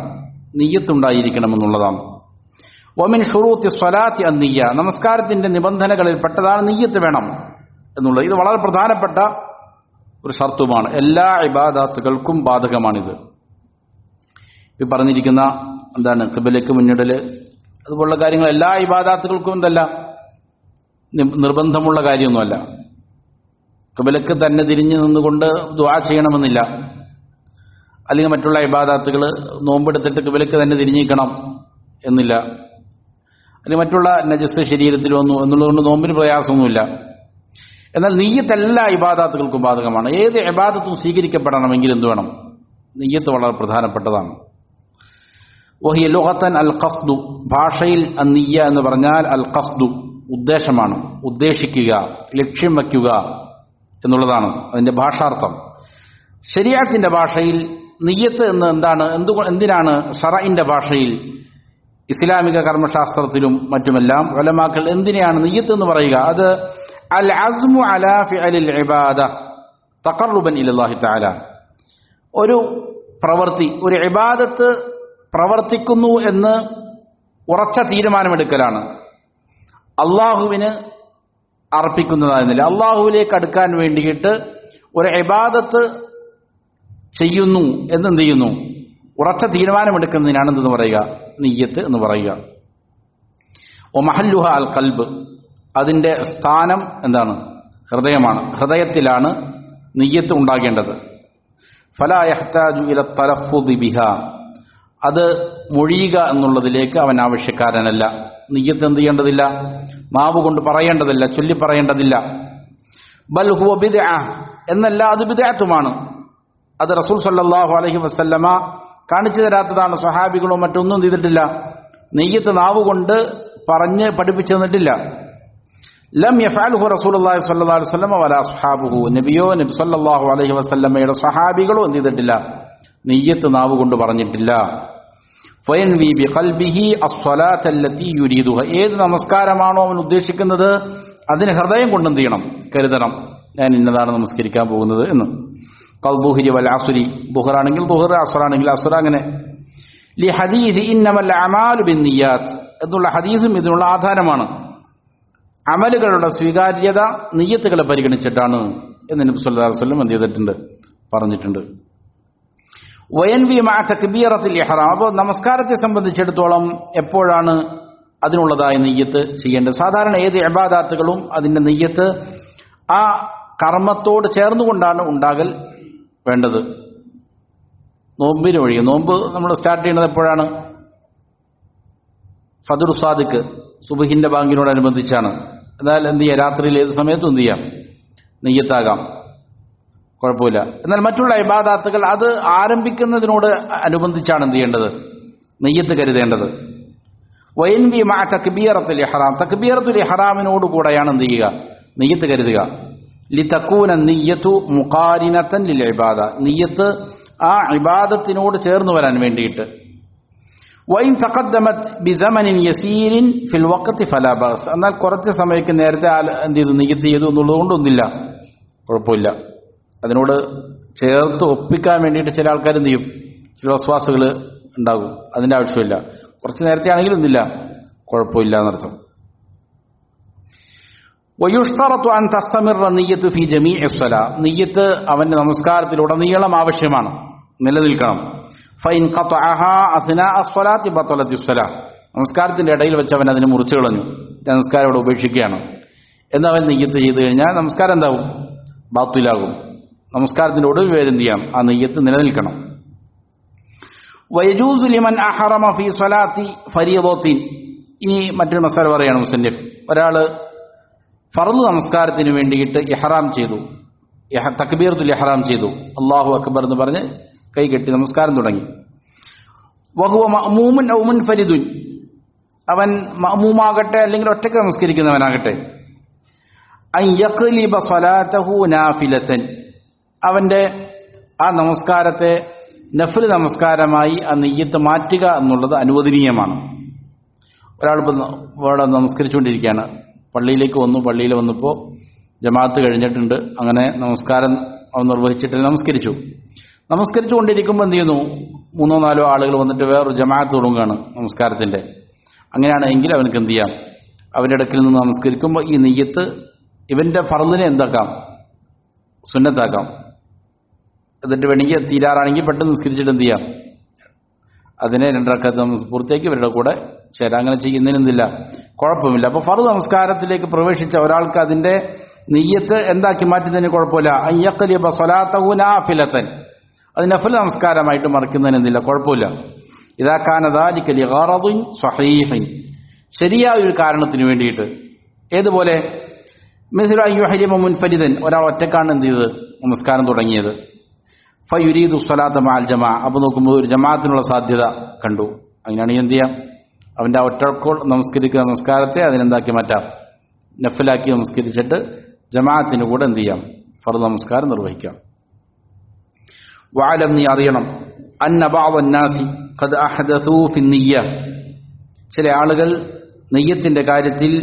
നിയ്യത്തുണ്ടായിരിക്കണമെന്നുള്ളതാണ്. വമിൻ ഷുറൂത്തി സ്വലാത്തി അന്നിയ്യ, നമസ്കാരത്തിന്റെ നിബന്ധനകളിൽ പെട്ടതാണ് നിയ്യത്ത് വേണം എന്നുള്ളത്. ഇത് വളരെ പ്രധാനപ്പെട്ട ഒരു ഷർത്തുമാണ്, എല്ലാ ഇബാദാത്തുകൾക്കും ബാധകമാണിത്. ഈ പറഞ്ഞിരിക്കുന്ന എന്താണ്? ഖിബ്ലയ്ക്ക് മുന്നിടൽ, അതുപോലുള്ള കാര്യങ്ങൾ എല്ലാ ഇബാദാത്തുകൾക്കും എന്തല്ല നിർബന്ധമുള്ള കാര്യമൊന്നുമല്ല. ഖിബ്ലയ്ക്ക് തന്നെ തിരിഞ്ഞു നിന്നുകൊണ്ട് ദുആ ചെയ്യണമെന്നില്ല. അല്ലെങ്കിൽ മറ്റുള്ള ഇബാദാത്തുകൾ നോമ്പെടുത്തിട്ട് ഖിബ്ലയ്ക്ക് തന്നെ തിരിഞ്ഞിരിക്കണം എന്നില്ല. അല്ലെങ്കിൽ മറ്റുള്ള നജസ് ശരീരത്തിൽ വന്നു എന്നുള്ളതുകൊണ്ട് നോമ്പിന് പ്രയാസമൊന്നുമില്ല. എന്നാൽ നിയ്യത്ത് എല്ലാ ഇബാദാത്തുകൾക്കും ബാധകമാണ്. ഏത് ഇബാദത്തും സ്വീകരിക്കപ്പെടണമെങ്കിൽ എന്ത് വേണം? നിയ്യത്ത് വളരെ പ്രധാനപ്പെട്ടതാണ്. വഹിയ ലുഗത്തൻ അൽ ഖസ്ദു, ഭാഷയിൽ അന്നിയ്യ എന്ന് പറഞ്ഞാൽ അൽ ഖസ്ദു ഉദ്ദേശമാണ്, ഉദ്ദേശിക്കുക, ലക്ഷ്യം വയ്ക്കുക എന്നുള്ളതാണ് അതിന്റെ ഭാഷാർത്ഥം. ശരീഅത്തിന്റെ ഭാഷയിൽ നിയ്യത്ത് എന്ന് എന്താണ്? എന്തിനാണ് ശറഇന്റെ ഭാഷയിൽ, ഇസ്ലാമിക കർമ്മശാസ്ത്രത്തിലും മറ്റുമെല്ലാം ഉലമാക്കൾ എന്തിനെയാണ് നിയ്യത്ത് എന്ന് പറയുക? അത് അൽ അസ്മു അലാ ഫിഅലിൽ ഇബാദ തഖർറുബൻ ഇലല്ലാഹി തആല, ഒരു പ്രവൃത്തി, ഒരു ഇബാദത്ത് പ്രവർത്തിക്കുന്നു എന്ന് ഉറച്ച തീരുമാനമെടുക്കലാണ്. അള്ളാഹുവിന് അർപ്പിക്കുന്നതായിരുന്നില്ല, അള്ളാഹുവിലേക്ക് അടുക്കാൻ വേണ്ടിയിട്ട് ഒരു ഇബാദത്ത് ചെയ്യുന്നു എന്നെന്ത് ചെയ്യുന്നു? ഉറച്ച തീരുമാനമെടുക്കുന്നതിനാണ് എന്തെന്ന് പറയുക? നിയ്യത്ത് എന്ന് പറയുക. വമഹല്ലുഹ അൽ ഖൽബ്, അതിന്റെ സ്ഥാനം എന്താണ്? ഹൃദയമാണ്. ഹൃദയത്തിലാണ് നിയ്യത്ത് ഉണ്ടാകേണ്ടത്. ഫലാ യഹ്താജു ഇല തലഫുദി ബിഹാ, അത് മൊഴിയുക എന്നുള്ളതിലേക്ക് അവൻ ആവശ്യക്കാരനല്ല. നിയ്യത്ത് എന്ത് ചെയ്യേണ്ടതില്ല? നാവ് കൊണ്ട് പറയേണ്ടതില്ല, ചൊല്ലി പറയേണ്ടതില്ല. ബൽ ഹുവ ബിദ്അ, എന്നല്ല അത് ബിദ്അത്തുമാണ്. അത് റസൂൽ സല്ലല്ലാഹു അലൈഹി വസല്ലമ കാണിച്ചു തരാത്തതാണ്. സ്വഹാബികളോ മറ്റൊന്നും ചെയ്തിട്ടില്ല, നിയ്യത്ത് നാവ് കൊണ്ട് പറഞ്ഞ് പഠിപ്പിച്ചു തന്നിട്ടില്ല. ലം യഫഅൽഹു റസൂലുള്ളാഹി സ്വല്ലല്ലാഹു അലൈഹി വസല്ലമ വലാ അസ്ഹാബുഹു, നബിയോ നബി സല്ലല്ലാഹു അലൈഹി വസല്ലമയുടെ സ്വഹാബികളോ എന്ത് ചെയ്തിട്ടില്ല? നിയ്യത്ത് നാവ് കൊണ്ട് പറഞ്ഞിട്ടില്ല. ഫയൻവി ബിഖൽബിഹി അസ്സലാത്ത അല്ലതി യുരീദുഹ, ഏത് നമസ്കാരമാണോ അവൻ ഉദ്ദേശിക്കുന്നത് അതിന് ഹൃദയം കൊണ്ട് എന്ത് ചെയ്യണം? കരുതണം, ഞാൻ ഇന്നതാണ് നമസ്കരിക്കാൻ പോകുന്നത് എന്ന്. ഖൽബുഹി വൽ അസ്രി, ദുഹറാണെങ്കിൽ ദുഹർ, അസ്റാണെങ്കിൽ അസ്ർ. അങ്ങനെ ലി ഹദീസ് ഇന്നമൽ അമാലു ബിന്നിയാത്ത് എന്നുള്ള ഹദീസും ഇതിനുള്ള ആധാരമാണ്. അമലുകളുടെ സ്വീകാര്യത നിയ്യത്തുകളെ പരിഗണിച്ചിട്ടാണ് എന്ന് നബി സല്ലല്ലാഹു അലൈഹി വസല്ലം എന്ത് ചെയ്തിട്ടുണ്ട്? പറഞ്ഞിട്ടുണ്ട്. വയൻവി മഅ തക്ബീറത്തുൽ ഇഹ്റാം, അപ്പോൾ നമസ്കാരത്തെ സംബന്ധിച്ചിടത്തോളം എപ്പോഴാണ് അതിനുള്ളതായ നിയ്യത്ത് ചെയ്യേണ്ടത്? സാധാരണ ഏത് ഇബാദാത്തുകളും അതിന്റെ നിയ്യത്ത് ആ കർമ്മത്തോട് ചേർന്നുകൊണ്ടാണ് ഉണ്ടാകൽ വേണ്ടത്. നോമ്പിന് ഒഴികെ. നോമ്പ് നമ്മൾ സ്റ്റാർട്ട് ചെയ്യുന്നത് എപ്പോഴാണ്? ഫജ്ർ സാദിഖ് സുബ്ഹിന്റെ ബാങ്കിനോടനുബന്ധിച്ചാണ്. എന്നാൽ എന്ത് ചെയ്യാം? രാത്രിയിൽ ഏത് സമയത്തും എന്ത് ചെയ്യാം? നിയ്യത്താകാം, കുഴപ്പമില്ല. എന്നാൽ മറ്റുള്ള ഇബാദാത്തുകൾ അത് ആരംഭിക്കുന്നതിനോട് അനുബന്ധിച്ചാണ് എന്ത് ചെയ്യേണ്ടത്? നിയ്യത്ത് കരുതേണ്ടത്. വയൻവി മഅ തക്ബീറത്തുൽ ഇഹ്റാം, തക്ബീറത്തുൽ ഇഹ്റാമിനോട് കൂടെയാണ് എന്ത് ചെയ്യുക? നിയ്യത്ത് കരുതുക. ലിതകൂന നിയ്യത്തു മുഖാരിനതൻ ലിൽ ഇബാദ, നിയ്യത്ത് ആ ഇബാദത്തിനോട് ചേർന്ന് വരാൻ വേണ്ടിയിട്ട്. വൈൻ തഖദ്ദമത് ബിസമനിൻ യസീരിൻ ഫിൽ വഖ്തി ഫലാ ബഅസ്, എന്നാൽ കുറച്ച് സമയത്ത് നേരത്തെ എന്ത് ചെയ്തു? നിയ്യത്ത് ചെയ്തു എന്നുള്ളത് കൊണ്ടൊന്നില്ല, കുഴപ്പമില്ല. അതിനോട് ചേർത്ത് ഒപ്പിക്കാൻ വേണ്ടിയിട്ട് ചില ആൾക്കാർ എന്ത് ചെയ്യും? ചില വസ്വാസുകൾ ഉണ്ടാകും. അതിൻ്റെ ആവശ്യമില്ല. കുറച്ച് നേരത്തെ ആണെങ്കിലും ഒന്നില്ല, കുഴപ്പമില്ല എന്നർത്ഥം. വയുഷ്തറത്തു അൻ തസ്തമിറ നിയ്യത്തു ഫി ജമീഇ സ്വലാ, നിയ്യത്ത് അവന്റെ നമസ്കാരത്തിലുടനീളം ആവശ്യമാണ്, നിലനിൽക്കണം. ഫൈൻ ഖതഅഹാ അസ്നാഅ സ്വലാത്തി ബതലത്തി സ്വലാ, നമസ്കാരത്തിന്റെ ഇടയിൽ വെച്ച് അവൻ അതിനെ മുറിച്ചു കളഞ്ഞു, നമസ്കാരം ഇവിടെ ഉപേക്ഷിക്കുകയാണ് എന്നവൻ നിയ്യത്ത് ചെയ്തു കഴിഞ്ഞാൽ നമസ്കാരം എന്താവും? ബാത്തിലാകും. നമസ്കാരത്തിന്റെ ഒടുവിൽ വരെ എന്ത് ചെയ്യാം? ആ നിയ്യത്ത് നിലനിൽക്കണം. വയജൂസു ലിമൻ അഹറമ ഫീ സ്വലാത്തി ഫരീദത്തിൻ, ഇനി മറ്റൊരു മസാല പറയാണ് മുസന്നിഫ്. ഒരാള് ഫർള് നമസ്കാരത്തിന് വേണ്ടിയിട്ട് ഇഹ്റാം ചെയ്തു, തക്ബീറത്തുൽ ഇഹ്റാം ചെയ്തു, അല്ലാഹു അക്ബർ എന്ന് പറഞ്ഞ് കൈ കെട്ടി നമസ്കാരം തുടങ്ങി. വഹുവ മഅ്മൂമുൻ ഔ മുൻഫരിദുൻ, അവൻ മഅ്മൂമാകട്ടെ അല്ലെങ്കിൽ ഒറ്റയ്ക്ക് നമസ്കരിക്കുന്നവനാകട്ടെ. അൻ യഖ്ലിബ സ്വലാതഹു നാഫിലതൻ, അവന്റെ ആ നമസ്കാരത്തെ നഫ്ൽ നമസ്കാരമായി ആ നിയ്യത്ത് മാറ്റുക എന്നുള്ളത് അനുവദനീയമാണ്. ഒരാളിപ്പോൾ ഇവിടെ നമസ്കരിച്ചുകൊണ്ടിരിക്കുകയാണ്, പള്ളിയിലേക്ക് വന്നു, പള്ളിയിൽ വന്നപ്പോൾ ജമാഅത്ത് കഴിഞ്ഞിട്ടുണ്ട്, അങ്ങനെ നമസ്കാരം അവൻ നിർവഹിച്ചിട്ട് നമസ്കരിച്ചു കൊണ്ടിരിക്കുമ്പോൾ എന്ത് ചെയ്യുന്നു? 3-4 ആളുകൾ വന്നിട്ട് വേറൊരു ജമാഅത്ത് തുടങ്ങുകയാണ് നമസ്കാരത്തിന്റെ. അങ്ങനെയാണ് എങ്കിൽ അവനക്ക് എന്ത് ചെയ്യാം? അവന്റെ ഇടയ്ക്കിൽ നിന്ന് നമസ്കരിക്കുമ്പോൾ ഈ നിയ്യത്ത് ഇവന്റെ ഫർളിനെ എന്താക്കാം? സുന്നത്താക്കാം. എന്നിട്ട് വേണമെങ്കിൽ തീരാറാണെങ്കിൽ പെട്ടെന്ന് നിസ്കരിച്ചിട്ട് എന്ത് ചെയ്യാം? അതിനെ 2 റക്അത്ത് പൂർത്തിയാക്കി ഇവരുടെ കൂടെ ചേരാം. അങ്ങനെ ചെയ്യുന്നതിനെന്തില്ല, കുഴപ്പമില്ല. അപ്പൊ ഫർദ് നമസ്കാരത്തിലേക്ക് പ്രവേശിച്ച ഒരാൾക്ക് അതിന്റെ നിയ്യത്ത് എന്താക്കി മാറ്റുന്നതിന് കുഴപ്പമില്ല. അൻ യഖ്ലിബ സ്വലാതഹു നാഫിലതൻ, അത് നഫൽ നമസ്കാരമായിട്ട് മറിക്കുന്നതിന് എന്തില്ല, കുഴപ്പമില്ല. ഇദാ കാന ദാലിക ലിഗറദിൻ സ്വഹീഹിൻ, ശരിയായ ഒരു കാരണത്തിന് വേണ്ടിയിട്ട്. ഏതുപോലെ? മിസ്ലു അൻ യുഹ്രിമ മുൻഫരിദൻ, ഒരാൾ ഒറ്റക്കാണ് എന്ത് ചെയ്തത്? നമസ്കാരം തുടങ്ങിയത്. ഫയുരീദു സ്വലാത്ത മഅൽ ജമാഅ, അപ്പോൾ നോക്കുമ്പോൾ ഒരു ജമാഅത്തിനുള്ള സാധ്യത കണ്ടു. അങ്ങനെയാണെങ്കിൽ എന്ത് ചെയ്യാം? അവന്റെ ആ ഒറ്റക്കോൾ നമസ്കരിക്കുന്ന നമസ്കാരത്തെ അതിനെന്താക്കി മാറ്റാം? നഫലാക്കി നമസ്കരിച്ചിട്ട് ജമാഅത്തിന് കൂടെ എന്ത് ചെയ്യാം? ഫർദ് നമസ്കാരം നിർവഹിക്കാം. വഅലം, നീ അറിയണം, അന്ന ബഅദ നാസി ഖദ് അഹദസൂ ഫി നിയ്യ, ചില ആളുകൾ നിയ്യത്തിന്റെ കാര്യത്തിൽ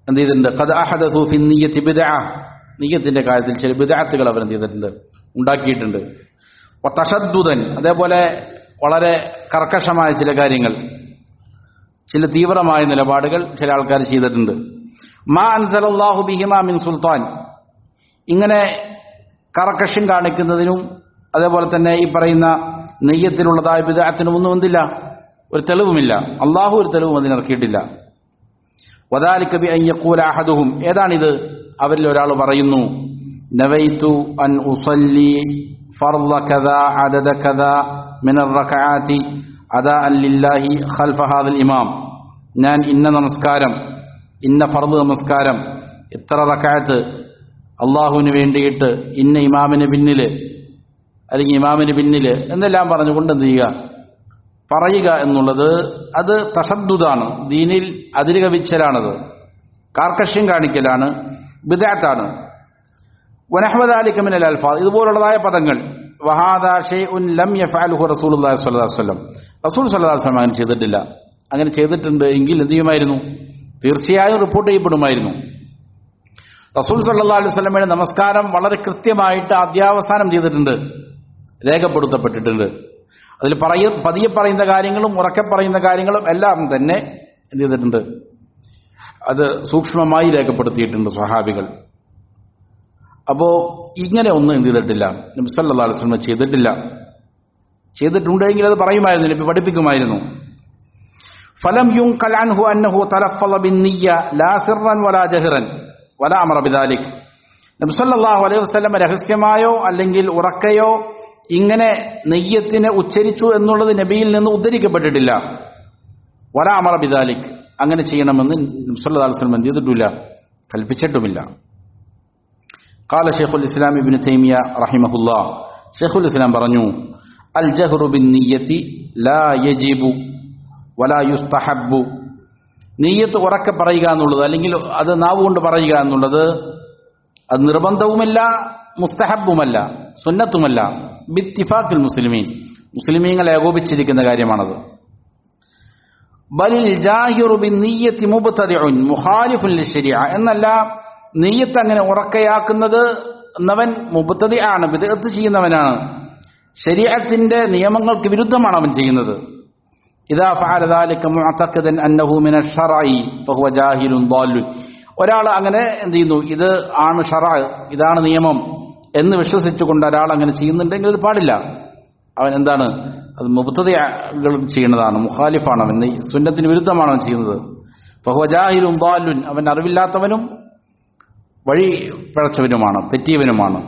എന്ത് ചെയ്തിട്ടുണ്ട്? ഖദ് അഹദസൂ ഫി നിയ്യത്തി ബിദ്അ, നിയ്യത്തിന്റെ കാര്യത്തിൽ ചില ബിദ്അത്തുകൾ അവർ എന്ത് ചെയ്തിട്ടുണ്ട്? ഉണ്ടാക്കിയിട്ടുണ്ട്. തശദ്ദുദൻ, അതേപോലെ വളരെ കർക്കശമായ ചില കാര്യങ്ങൾ, ചില തീവ്രമായ നിലപാടുകൾ ചില ആൾക്കാർ ചെയ്തിട്ടുണ്ട്. മാ അൻസലല്ലാഹു ബിഹിമാ മിൻ സുൽത്താൻ, ഇങ്ങനെ കർക്കശം കാണിക്കുന്നതിനും അതേപോലെ തന്നെ ഈ പറയുന്ന നെയ്യത്തിലുള്ളതായ ബിദ്അത്തിനും ഒന്നും എന്തില്ല, ഒരു തെളിവുമില്ല. അള്ളാഹു ഒരു തെളിവും അതിനിറക്കിയിട്ടില്ല. വദാലിക ബി അൻ യഖൂല അഹദുഹും, ഏതാണിത്? അവരിൽ ഒരാൾ പറയുന്നു, നവൈതു അൻ ഉസല്ലി ഫർള കദാ അദദ കദാ മിനർ റകഅാതി അദാഅൻ ലില്ലാഹി ഖൽഫ ഹാദൽ ഇമാം, ഞാൻ ഇന്ന നമസ്കാരം, ഇന്ന ഫർള് നമസ്കാരം, ഇത്ര റകഅത്ത് അള്ളാഹുവിന് വേണ്ടിയിട്ട് ഇന്ന ഇമാമിന് പിന്നില് അല്ലെങ്കിൽ ഇമാമിന് പിന്നില് എന്നെല്ലാം പറഞ്ഞുകൊണ്ട് എന്ത് ചെയ്യുക? പറയുക എന്നുള്ളത് അത് തശദ്ദുദാണ്, ദീനിൽ അതിര് കവിച്ചലാണത്, കാർക്കശ്യം കാണിക്കലാണ്, ബിദ്അത്താണ്. വനഹ്വ ദാലിക മിനൽ അൽഫാദ്, ഇതുപോലുള്ളതായ പദങ്ങൾ. വഹാദാ ഷൈഉൻ ലം യഫഅലുഹു റസൂലുള്ളാഹി സ്വല്ലല്ലാഹു അലൈഹി വസല്ലം, റസൂൽ സ്വല്ലല്ലാഹു അലൈഹി വസല്ലം അങ്ങനെ ചെയ്തിട്ടില്ല. അങ്ങനെ ചെയ്തിട്ടുണ്ട് എങ്കിൽ എന്ത് ചെയ്യുമായിരുന്നു? തീർച്ചയായും റിപ്പോർട്ട് ചെയ്യപ്പെടുമായിരുന്നു. റസൂൽ സ്വല്ലല്ലാഹു അലൈഹി വസല്ലമയുടെ നമസ്കാരം വളരെ കൃത്യമായിട്ട് അധ്യാവസാനം ചെയ്തിട്ടുണ്ട്, രേഖപ്പെടുത്തപ്പെട്ടിട്ടുണ്ട്. അതിൽ പതിയെ പറയുന്ന കാര്യങ്ങളും ഉറക്കെ പറയുന്ന കാര്യങ്ങളും എല്ലാം തന്നെ എന്ത് ചെയ്തിട്ടുണ്ട്? അത് സൂക്ഷ്മമായി രേഖപ്പെടുത്തിയിട്ടുണ്ട് സ്വഹാബികൾ. അപ്പോ ഇങ്ങനെ ഒന്നും എന്ത് ചെയ്തിട്ടില്ല, നബി സല്ലല്ലാഹു അലൈഹി വസല്ലം ചെയ്തിട്ടില്ല. ചെയ്തിട്ടുണ്ടെങ്കിൽ അത് പറയുമായിരുന്നു, നബി പഠിപ്പിക്കുമായിരുന്നു. ഫലം യുൻഖൽ അൻഹു അന്നഹു തലഫള ബിന്നിയ്യ ലാ സിർറൻ വലാ ജഹ്റൻ വലാ അമറ ബിദാലിക്, നബി സല്ലല്ലാഹു അലൈഹി വസല്ലം രഹസ്യമായോ അല്ലെങ്കിൽ ഉറക്കയോ ഇങ്ങനെ നെയ്യത്തിനെ ഉച്ചരിച്ചു എന്നുള്ളത് നബിയിൽ നിന്ന് ഉദ്ധരിക്കപ്പെട്ടിട്ടില്ല. വലാ അമറ ബിദാലിക്, അങ്ങനെ ചെയ്യണമെന്ന് നബി സല്ലല്ലാഹു അലൈഹി വസല്ലം എന്ത് ചെയ്തിട്ടില്ല, കൽപ്പിച്ചിട്ടുമില്ല. ഖാല ശൈഖുൽ ഇസ്ലാം ഇബ്നു തൈമിയ റഹിമഹുല്ലാഹ്, ശൈഖുൽ ഇസ്ലാം പറഞ്ഞു, അൽ ജഹ്റു ബിന്നിയ്യതി ലാ യജിബു വലാ യുസ്തഹബ്ബു, നിയ്യത്ത് ഉറക്കെ പറയുക എന്നുള്ളത് അല്ലെങ്കിൽ അത് നാവ് കൊണ്ട് പറയുക എന്നുള്ളത് അത് നിർബന്ധവുമല്ല മുസ്തഹബുമല്ല സുന്നത്തുമല്ല. ബിത്തിഫാഖിൽ മുസ്ലിമീൻ, മുസ്ലിമീങ്ങൾ ഏകോപിച്ചിരിക്കുന്ന കാര്യമാണത്. ബലിൽ ജാഹിറു ബിന്നിയ്യതി മുബ്തദിഉൻ മുഖാലിഫുൻ ലിശ്ശരീഅ, എന്നല്ല നിയ്യത്ത് അങ്ങനെ ഉറക്കയാക്കുന്നത് എന്നവൻ മുബ്തദിഅാണ്, ബിദ്അത്ത് ചെയ്യുന്നവനാണ്, ശരീഅത്തിന്റെ നിയമങ്ങൾക്ക് വിരുദ്ധമാണ് അവൻ ചെയ്യുന്നത്. ഇദാ ഫഅല ദാലിക മുഅതഖിദൻ അന്നഹു മിനശ് ശർഇ ഫഹുവ ജാഹിലുൻ ളാലുൻ, ഒരാൾ അങ്ങനെ എന്ത് ചെയ്യുന്നു, ഇത് ആണ് ശർഅ, ഇതാണ് നിയമം എന്ന് വിശ്വസിച്ചുകൊണ്ട് ഒരാൾ അങ്ങനെ ചെയ്യുന്നുണ്ടെങ്കിൽ അത് പാടില്ല. അവൻ എന്താണ്, അത് മുബ്തദിഅകൾ ചെയ്യുന്നതാണ്, മുഖാലിഫാണ്, അവൻ സുന്നത്തിന് വിരുദ്ധമാണ് അവൻ ചെയ്യുന്നത്. ഫഹുവ ജാഹിലുൻ ളാലുൻ, അവൻ അറിവില്ലാത്തവനും വഴി പിഴച്ചവനുമാണ്, തെറ്റിയവനുമാണ്.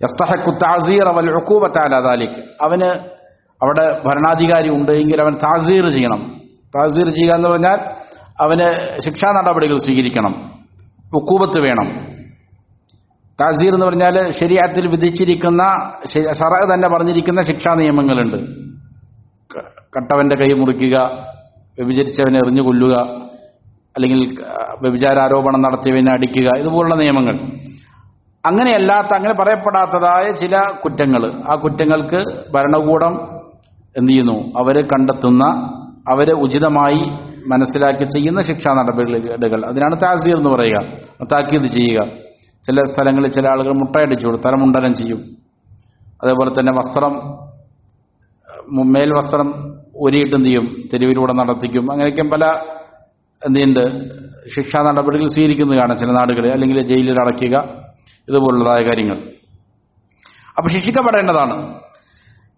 യസ്തഹഖു തഅസീറ വൽ ഉഖൂബത അലാ ദാലിക, അവന് അവിടെ ഭരണാധികാരി ഉണ്ട് എങ്കിൽ അവൻ താസീർ ചെയ്യണം. താസീർ ചെയ്യുക എന്ന് പറഞ്ഞാൽ അവന് ശിക്ഷാ നടപടികൾ സ്വീകരിക്കണം, ഉഖൂബത്ത് വേണം. താസീർ എന്ന് പറഞ്ഞാൽ ശരീഅത്തിൽ വിധിച്ചിരിക്കുന്ന, ശറഅ തന്നെ പറഞ്ഞിരിക്കുന്ന ശിക്ഷാ നിയമങ്ങളുണ്ട്. കട്ടവന്റെ കൈ മുറിക്കുക, വ്യഭിചരിച്ചവനെ എറിഞ്ഞു കൊല്ലുക, അല്ലെങ്കിൽ വ്യഭിചാരാരോപണം നടത്തിയവനെ അടിക്കുക, ഇതുപോലുള്ള നിയമങ്ങൾ. അങ്ങനെയല്ലാത്ത, അങ്ങനെ പറയപ്പെടാത്തതായ ചില കുറ്റങ്ങൾ, ആ കുറ്റങ്ങൾക്ക് ഭരണകൂടം എന്ത് ചെയ്യുന്നു, അവര് കണ്ടെത്തുന്ന, അവര് ഉചിതമായി മനസ്സിലാക്കി ചെയ്യുന്ന ശിക്ഷാ നടപടികൾ, അതിനാണ് താസീർ എന്ന് പറയുക, താക്കീത് ചെയ്യുക. ചില സ്ഥലങ്ങളിൽ ചില ആളുകൾ മുട്ടയടിച്ചു കൊടുക്കും, തലമുണ്ടനം ചെയ്യും. അതേപോലെ തന്നെ വസ്ത്രം, മേൽവസ്ത്രം ഊരിയിട്ട് എന്ത് ചെയ്യും, തെരുവിലൂടെ നടത്തിക്കും. അങ്ങനെയൊക്കെ പല എന്ത് ചെയ്യുന്നുണ്ട്, ശിക്ഷാ നടപടികൾ സ്വീകരിക്കുന്നത് കാണാം ചില നാടുകളിൽ, അല്ലെങ്കിൽ ജയിലിൽ അടയ്ക്കുക, ഇതുപോലുള്ളതായ കാര്യങ്ങൾ. അപ്പൊ ശിക്ഷിക്കപ്പെടേണ്ടതാണ്.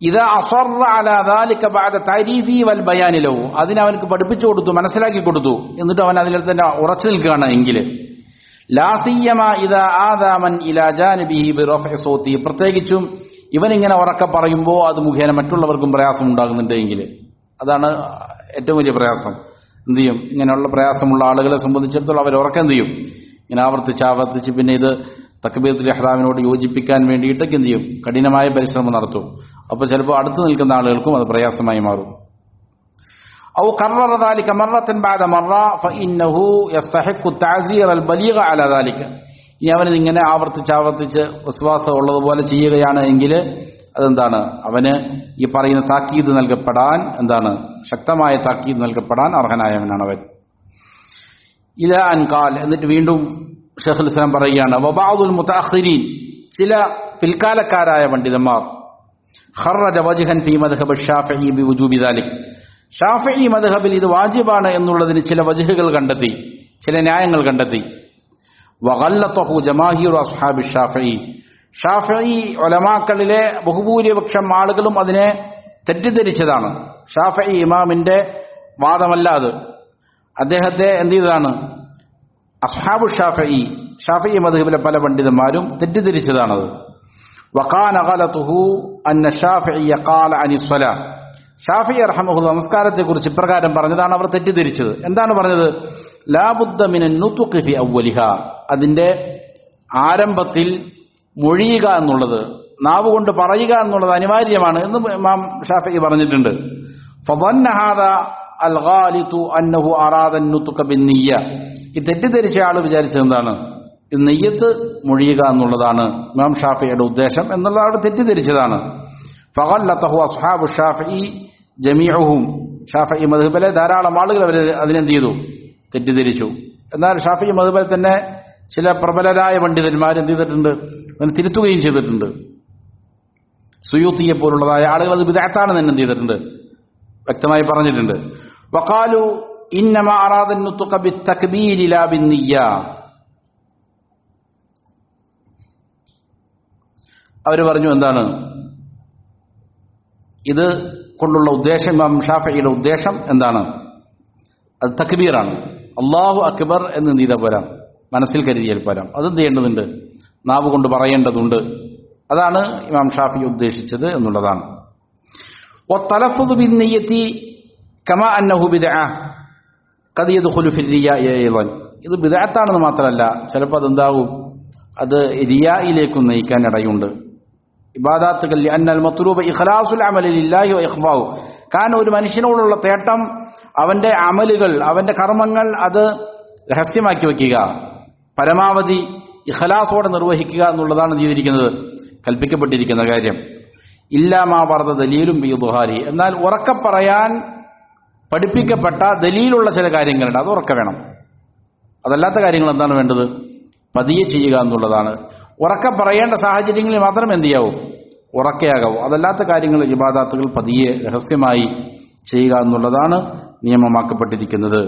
ഇത് അസ്വറ അലാ ദാലിക ബഅദ തരീഫി വൽ ബയാനി ലഹു, അതിനവനക്ക് പഠിപ്പിച്ചു കൊടുത്തു, മനസ്സിലാക്കി കൊടുത്തു, എന്നിട്ട് അവൻ അതിൽ തന്നെ ഉറച്ചു നിൽക്കുകയാണ് എങ്കിൽ, ലാ സിയ്യമ ഇദാ ആദാ മൻ ഇലാ ജാനിബിഹി ബിറഫഇ സൗതി, പ്രത്യേകിച്ചും ഇവനിങ്ങനെ ഉറക്കെ പറയുമ്പോൾ അത് മുഖേന മറ്റുള്ളവർക്കും പ്രയാസം ഉണ്ടാകുന്നുണ്ട് എങ്കിൽ, അതാണ് ഏറ്റവും വലിയ പ്രയാസം. എന്ത് ചെയ്യും, ഇങ്ങനെയുള്ള പ്രയാസമുള്ള ആളുകളെ സംബന്ധിച്ചിടത്തോളം അവർ ഉറക്കം എന്ത് ചെയ്യും, ഇങ്ങനെ ആവർത്തിച്ച് പിന്നെ ഇത് തക്ബീറത്തുൽ ഇഹ്റാമിനോട് യോജിപ്പിക്കാൻ വേണ്ടിയിട്ടൊക്കെ എന്ത് ചെയ്യും, കഠിനമായ പരിശ്രമം നടത്തും. അപ്പോൾ ചിലപ്പോൾ അടുത്ത് നിൽക്കുന്ന ആളുകൾക്കും അത് പ്രയാസമായി മാറും. ഔ ഖററ ദാലിക മററതൻ ബഅദ മററ ഫഇന്നഹു യസ്തഹിഖു തഅസീർ അൽ ബലീഗ അലാ ദാലിക, ഇനി അവൻ ഇങ്ങനെ ആവർത്തിച്ച് വിശ്വാസം ഉള്ളതുപോലെ ചെയ്യുകയാണ് എങ്കിൽ അതെന്താണ്, അവന് ഈ പറയുന്ന താക്കീത് നൽകപ്പെടാൻ, എന്താണ്, ശക്തമായ താക്കീത് നൽകപ്പെടാൻ അർഹനായവനാണ് അവൻ. ഇലാ അൻ ഖാൽ, എന്നിട്ട് വീണ്ടും ശൈഖുൽ ഇസ്ലാം പറയുകയാണ്, വബഅദുൽ മുതഅഖിരീൻ, ചില പിൽക്കാലക്കാരായ പണ്ഡിതന്മാർ, ഖറജ വജ്ഹൻ ഫീ മദ്ഹബ് ശാഫിഈ ബിവുജൂബി ദാലിക്, ഷാഫിഈ മദ്ഹബിൽ ഇത് വാജിബാണ് എന്നുള്ളതിന് ചില വജ്ഹുകൾ കണ്ടെത്തി, ചില ന്യായങ്ങൾ കണ്ടെത്തി. വഗല്ലതഹു ജമാഹീറു അസ്ഹാബി ഷാഫിഈ, ഷാഫിഈ ഉലമാക്കളിലെ ബഹുഭൂരിപക്ഷം ആളുകളും അതിനെ തെറ്റിദ്ധരിച്ചതാണ്. ഷാഫിഈ ഇമാമിന്റെ വാദമല്ല അത്, അദ്ദേഹത്തെ എന്ത് ചെയ്തതാണ്, അസ്ഹാബു ഷാഫിഈ, ഷാഫിഈ മദ്ഹബിലെ പല പണ്ഡിതന്മാരും തെറ്റിദ്ധരിച്ചതാണത്. വഖാന ഗലതുഹു അന്ന ഷാഫിഈ ഖാല അനി സ്വലാ, ഷാഫിഈ റഹ്മഹുല്ലാഹ് നമസ്കാരത്തെക്കുറിച്ച് ഇപ്രകാരം പറഞ്ഞതാണ് അവർ തെറ്റിദ്ധരിച്ചത്. എന്താണ് പറഞ്ഞത്, ലാ ബുദ്ദ മിനൻ നുത്ഖി ഫി അവ്വലിഹ, അതിന്റെ ആരംഭത്തിൽ മൊഴിയുക എന്നുള്ളത്, നാവ് കൊണ്ട് പറയുക എന്നുള്ളത് അനിവാര്യമാണ് എന്ന് ഇമാം ഷാഫിഈ പറഞ്ഞിട്ടുണ്ട്. ഫദന്ന ഹാദാ അൽ ഗാലിതു അന്നഹു അറാദ അൻ-നുത്ഖ ബിന്നിയ്യ, ഈ തെറ്റിദ്ധരിച്ച ആൾ വിചാരിച്ചത് എന്താണ്, ഇത് നെയ്യത്ത് മൊഴിയുക എന്നുള്ളതാണ് ഇമാം ഷാഫിഈയുടെ ഉദ്ദേശം എന്നുള്ളത് അവിടെ തെറ്റിദ്ധരിച്ചതാണ്. ഫഗല്ലതഹു അസ്ഹാബു ഷാഫിഈ ജമീഉഹും, ഷാഫിഈ മദ്ഹബിലെ ധാരാളം ആളുകൾ അവർ അതിനെന്ത് ചെയ്തു, തെറ്റിദ്ധരിച്ചു. എന്നാൽ ഷാഫിഈ മദ്ഹബിൽ തന്നെ ചില പ്രബലരായ പണ്ഡിതന്മാർ എന്ത് ചെയ്തിട്ടുണ്ട്, അതിനെ തിരുത്തുകയും ചെയ്തിട്ടുണ്ട്. സുയൂത്തിയെ പോലുള്ളതായ ആളുകൾ അത് ബിദ്അത്താണെന്ന് തന്നെ എന്ത് ചെയ്തിട്ടുണ്ട്, വ്യക്തമായി പറഞ്ഞിട്ടുണ്ട്. വഖാലു ഇന്നമാ അറാദ അൻ-നുത്ഖ ബിത്തക്ബീർ ലാ ബിന്നിയ്യ, അവർ പറഞ്ഞു എന്താണ്, ഇത് കൊണ്ടുള്ള ഉദ്ദേശം, ഇമാം ഷാഫിഈയുടെ ഉദ്ദേശം എന്താണ്, അത് തക്ബീറാണ്. അല്ലാഹു അക്ബർ എന്ന് എന്ത് ചെയ്താൽ പോരാ, മനസ്സിൽ കരുതിയാൽ പോരാ, അതെന്ത് ചെയ്യേണ്ടതുണ്ട്, നാവ് കൊണ്ട് പറയേണ്ടതുണ്ട്. അതാണ് ഇമാം ഷാഫി ഉദ്ദേശിച്ചത് എന്നുള്ളതാണ്. വത്തലഫ്ദു ബിന്നിയ്യതി കമാ അന്നഹു ബിദ്അ ഖദ് യദ്ഖുലു ഫി റിയാഇ അയ്ളൻ. ഇത് ബിദ്അത്താണെന്ന് മാത്രമല്ല, ചിലപ്പോൾ അതെന്താകും, അത് റിയായിലേക്കും നയിക്കാൻ ഇടയുണ്ട്. ഇബാദാത്തുകൾ അന്നൽ മത്ലൂബ ഇഖ്ലാസുൽ അമലി ലില്ലാഹി വ ഇഖ്ഫാഉ. കാരണം ഒരു മനുഷ്യനോടുള്ള തേട്ടം അവന്റെ അമലുകൾ, അവന്റെ കർമ്മങ്ങൾ അത് രഹസ്യമാക്കി വയ്ക്കുക, പരമാവധി ഇഖ്ലാസോടെ നിർവഹിക്കുക എന്നുള്ളതാണ് ചെയ്തിരിക്കുന്നത്, കൽപ്പിക്കപ്പെട്ടിരിക്കുന്ന കാര്യം. ഇല്ലാമാ വർദ്ധ ദലീലും ബിദ്ഹാരി. എന്നാൽ ഉറക്കെ പറയാൻ പഠിപ്പിക്കപ്പെട്ട ദലീലുള്ള ചില കാര്യങ്ങളുണ്ട്, അത് ഉറക്കെ വേണം. അതല്ലാത്ത കാര്യങ്ങൾ എന്താണ് വേണ്ടത്? പതിയെ ചെയ്യുക എന്നുള്ളതാണ്. ഉറക്കെ പറയേണ്ട സാഹചര്യങ്ങളിൽ മാത്രം എന്ത് ചെയ്യാവൂ, ഉറക്കെയാകാവൂ. അതല്ലാത്ത കാര്യങ്ങൾ ഇബാദാത്തുകൾ പതിയെ രഹസ്യമായി ചെയ്യുക എന്നുള്ളതാണ് നിയമമാക്കപ്പെട്ടിരിക്കുന്നത്.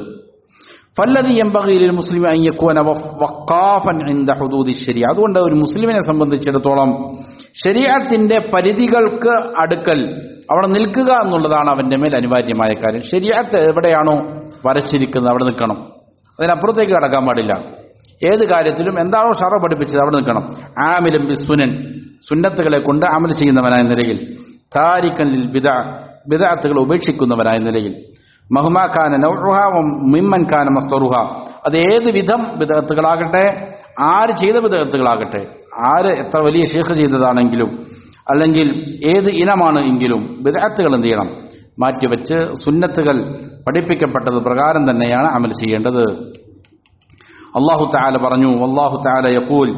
ഫല്ലദി യംബഗി ലിൽ മുസ്ലിമി അൻ യകൂന വഖാഫൻ ഇൻദ ഹുദൂദി ശരീഅ. അതുകൊണ്ട് ഒരു മുസ്ലിമിനെ സംബന്ധിച്ചിടത്തോളം ശരീഅത്തിന്റെ പരിധികൾക്ക് അടുക്കൽ അവിടെ നിൽക്കുക എന്നുള്ളതാണ് അവന്റെ മേൽ അനിവാര്യമായ കാര്യം. ശരീഅത്ത് എവിടെയാണോ വരച്ചിരിക്കുന്നത് അവിടെ നിൽക്കണം, അതിനപ്പുറത്തേക്ക് കടക്കാൻ പാടില്ല. ഏത് കാര്യത്തിലും എന്താണോ ഷറ പഠിപ്പിച്ചത് അവിടെ നിൽക്കണം. ആമിലും ബിസ്സുനൻ, സുന്നത്തുകളെ കൊണ്ട് അമൽ ചെയ്യുന്നവനായ നിലയിൽ, താരിഖൻ ലിൽ ബിദ്അ, ബിദ്അത്തുകൾ ഉപേക്ഷിക്കുന്നവനായ നിലയിൽ, മഹ്മാ കാന നൗഉഹ മിമ്മൻ കാന മസ്തറുഹ, അത് ഏത് വിധം ബിദ്അത്തുകളാകട്ടെ, ആര് ചെയ്ത ബിദ്അത്തുകളാകട്ടെ, ആര് എത്ര വലിയ ശൈഖ് ചെയ്തതാണെങ്കിലും അല്ലെങ്കിൽ ഏത് ഇനമാണ് എങ്കിലും ബിദ്അത്തുകൾ എന്ത് ചെയ്യണം, മാറ്റിവെച്ച് സുന്നത്തുകൾ പഠിപ്പിക്കപ്പെട്ടത് പ്രകാരം തന്നെയാണ് അമൽ ചെയ്യേണ്ടത്. അല്ലാഹു തആല പറഞ്ഞു, വല്ലാഹു തആല യഖൂൽ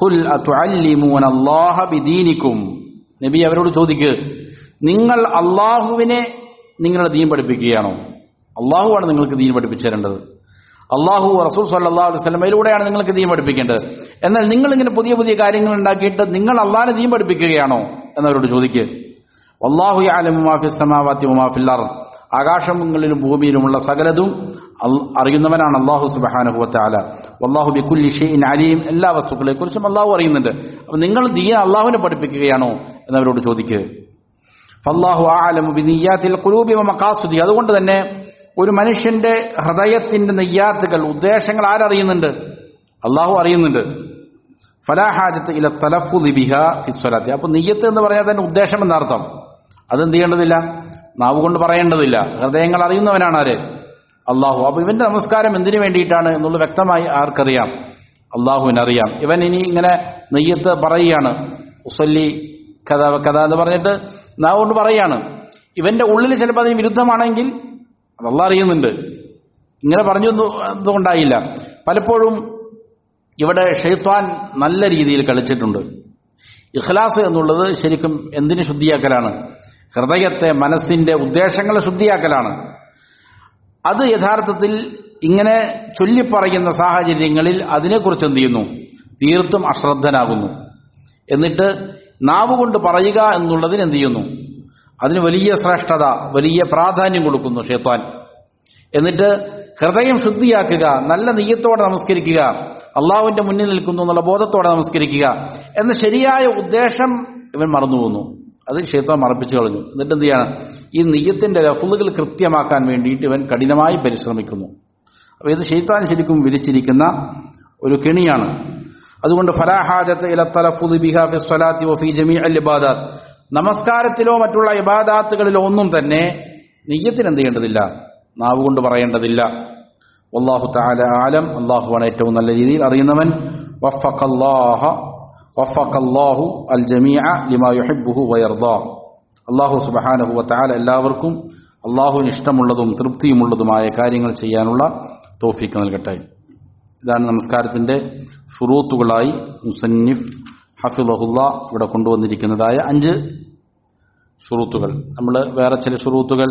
ഖുൽ അതുഅല്ലിമൂന അല്ലാഹ ബിദീനികും. നബി അവരോട് ചോദിക്കുക, നിങ്ങൾ അല്ലാഹുവിനെ നിങ്ങളുടെ ദീൻ പഠിപ്പിക്കുകയാണോ? അല്ലാഹുവാണ് നിങ്ങൾക്ക് ദീൻ പഠിപ്പിച്ചു തരേണ്ടത്. അല്ലാഹു റസൂൽ സ്വല്ലല്ലാഹു അലൈഹി വസല്ലമയിലൂടെയാണ് നിങ്ങൾക്ക് ദീൻ പഠിപ്പിക്കേണ്ടത്. എന്നാൽ നിങ്ങൾ ഇങ്ങനെ പുതിയ പുതിയ കാര്യങ്ങൾ ഉണ്ടാക്കിയിട്ട് നിങ്ങൾ അല്ലാഹുവിനെ ദീൻ പഠിപ്പിക്കുകയാണോ എന്നവരോട് ചോദിക്കുക. വല്ലാഹു യഅലമു മാ ഫിസ് സമാവാതി വമാ ഫിൽ അർദ്. ആകാശങ്ങളിലും ഭൂമിയിലുമുള്ള സകലതും അറിയുന്നവനാണ് അല്ലാഹു സുബ്ഹാനഹു വ തആല. വല്ലാഹു ബികുല്ലി ഷൈഇൻ അലീം. എല്ലാ വസ്തുക്കളെക്കുറിച്ചും അല്ലാഹു അറിയുന്നുണ്ട്. അപ്പോൾ നിങ്ങൾ ദീൻ അല്ലാഹുവിനെ പഠിപ്പിക്കുകയാണോ എന്നവരോട് ചോദിക്കുക. ഫല്ലാഹു അഅലമു ബിനിയ്യാതിൽ ഖുലൂബി വ മഖാസിദി. അതുകൊണ്ട് തന്നെ ഒരു മനുഷ്യന്റെ ഹൃദയത്തിന്റെ നിയ്യാത്തുകൾ, ഉദ്ദേശങ്ങൾ ആരറിയുന്നുണ്ട്? അല്ലാഹു അറിയുന്നുണ്ട്. ഫലാ ഹാജത്ത് ഇല തലഫുദി ബിഹാ ഫി സ്വലാത്തി. അപ്പോൾ നിയ്യത്ത് എന്ന് പറഞ്ഞാൽ തന്നെ ഉദ്ദേശം എന്നർത്ഥം. അതെന്ത് ചെയ്യേണ്ടതില്ല, നാവ് കൊണ്ട് പറയേണ്ടതില്ല. ഹൃദയങ്ങൾ അറിയുന്നവനാണ് ആര്? അല്ലാഹു. അപ്പോൾ ഇവന്റെ നമസ്കാരം എന്തിനു വേണ്ടിയിട്ടാണ് എന്നുള്ളത് വ്യക്തമായി ആർക്കറിയാം? അല്ലാഹുവിനറിയാം. ഇവൻ ഇനി ഇങ്ങനെ നിയ്യത്ത് പറയുകയാണ്, ഉസല്ലി കഥ കഥ എന്ന് പറഞ്ഞിട്ട് നാവ് കൊണ്ട് പറയുകയാണ്. ഇവന്റെ ഉള്ളിൽ ചിലപ്പോൾ അതിന് വിരുദ്ധമാണെങ്കിൽ അത് അല്ലാഹു അറിയുന്നുണ്ട്. ഇങ്ങനെ പറഞ്ഞു എന്തുകൊണ്ടായില്ല. പലപ്പോഴും ഇവിടെ ശൈത്വാൻ നല്ല രീതിയിൽ കളിച്ചിട്ടുണ്ട്. ഇഖ്ലാസ് എന്നുള്ളത് ശരിക്കും എന്തിന് ശുദ്ധിയാക്കലാണ്? ഹൃദയത്തെ, മനസ്സിന്റെ ഉദ്ദേശങ്ങളെ ശുദ്ധിയാക്കലാണ്. അത് യഥാർത്ഥത്തിൽ ഇങ്ങനെ ചൊല്ലിപ്പറയുന്ന സാഹചര്യങ്ങളിൽ അതിനെക്കുറിച്ച് എന്ത് ചെയ്യുന്നു? തീർത്തും അശ്രദ്ധനാകുന്നു. എന്നിട്ട് നാവ് കൊണ്ട് പറയുക എന്നുള്ളതിന് എന്ത് ചെയ്യുന്നു? അതിന് വലിയ ശ്രേഷ്ഠത, വലിയ പ്രാധാന്യം കൊടുക്കുന്നു ശൈത്താൻ. എന്നിട്ട് ഹൃദയം ശുദ്ധിയാക്കുക, നല്ല നിയ്യത്തോടെ നമസ്കരിക്കുക, അള്ളാഹുവിന്റെ മുന്നിൽ നിൽക്കുന്നു എന്നുള്ള ബോധത്തോടെ നമസ്കരിക്കുക എന്ന ശരിയായ ഉദ്ദേശം ഇവൻ മറന്നുപോകുന്നു. അത് ശൈത്താൻ മറപ്പിച്ചു കളഞ്ഞു. എന്നിട്ട് എന്ത് ചെയ്യണം? ഈ നിയ്യത്തിന്റെ ലഫ്ളുകൾ കൃത്യമാക്കാൻ വേണ്ടിയിട്ട് ഇവൻ കഠിനമായി പരിശ്രമിക്കുന്നു. അപ്പോൾ ഇത് ശൈത്താൻ ശരിക്കും വിരിച്ചിരിക്കുന്ന ഒരു കെണിയാണ്. അതുകൊണ്ട് ഫലാ ഹാജത ഇല തലഫുദി ബിഹാ ഫി സ്വലാത്തി വഫി ജമീഇൽ ഇബാദാത്ത്. നമസ്കാരത്തിലോ മറ്റുള്ള ഇബാദാത്തുകളിലോ ഒന്നും തന്നെ നിയ്യത്തിന് എന്ത് ചെയ്യേണ്ടതില്ല, നാവ് കൊണ്ട് പറയേണ്ടതില്ല. വല്ലാഹു തആല ആലം. അല്ലാഹുവാണ് ഏറ്റവും നല്ല രീതിയിൽ അറിയുന്നവൻ. വഫഖല്ലാഹു അൽ ജമീഅ ലിമാ യുഹിബ്ബുഹു വയർദാ. അല്ലാഹു സുബ്ഹാനഹു വ തആല എല്ലാവർക്കും അല്ലാഹുവിന് ഇഷ്ടമുള്ളതും തൃപ്തിയുമുള്ളതുമായ കാര്യങ്ങൾ ചെയ്യാനുള്ള തൗഫീഖ് നൽകട്ടെ. ഇതാണ് നമസ്കാരത്തിന്റെ ശുറൂത്തുകളായി മുസന്നിഫ് ഹഫിളഹുല്ലാ ഇവിടെ കൊണ്ടുവന്നിരിക്കുന്നതായ 5 ശുറൂത്തുകൾ. നമ്മൾ വേറെ ചില ശുറൂത്തുകൾ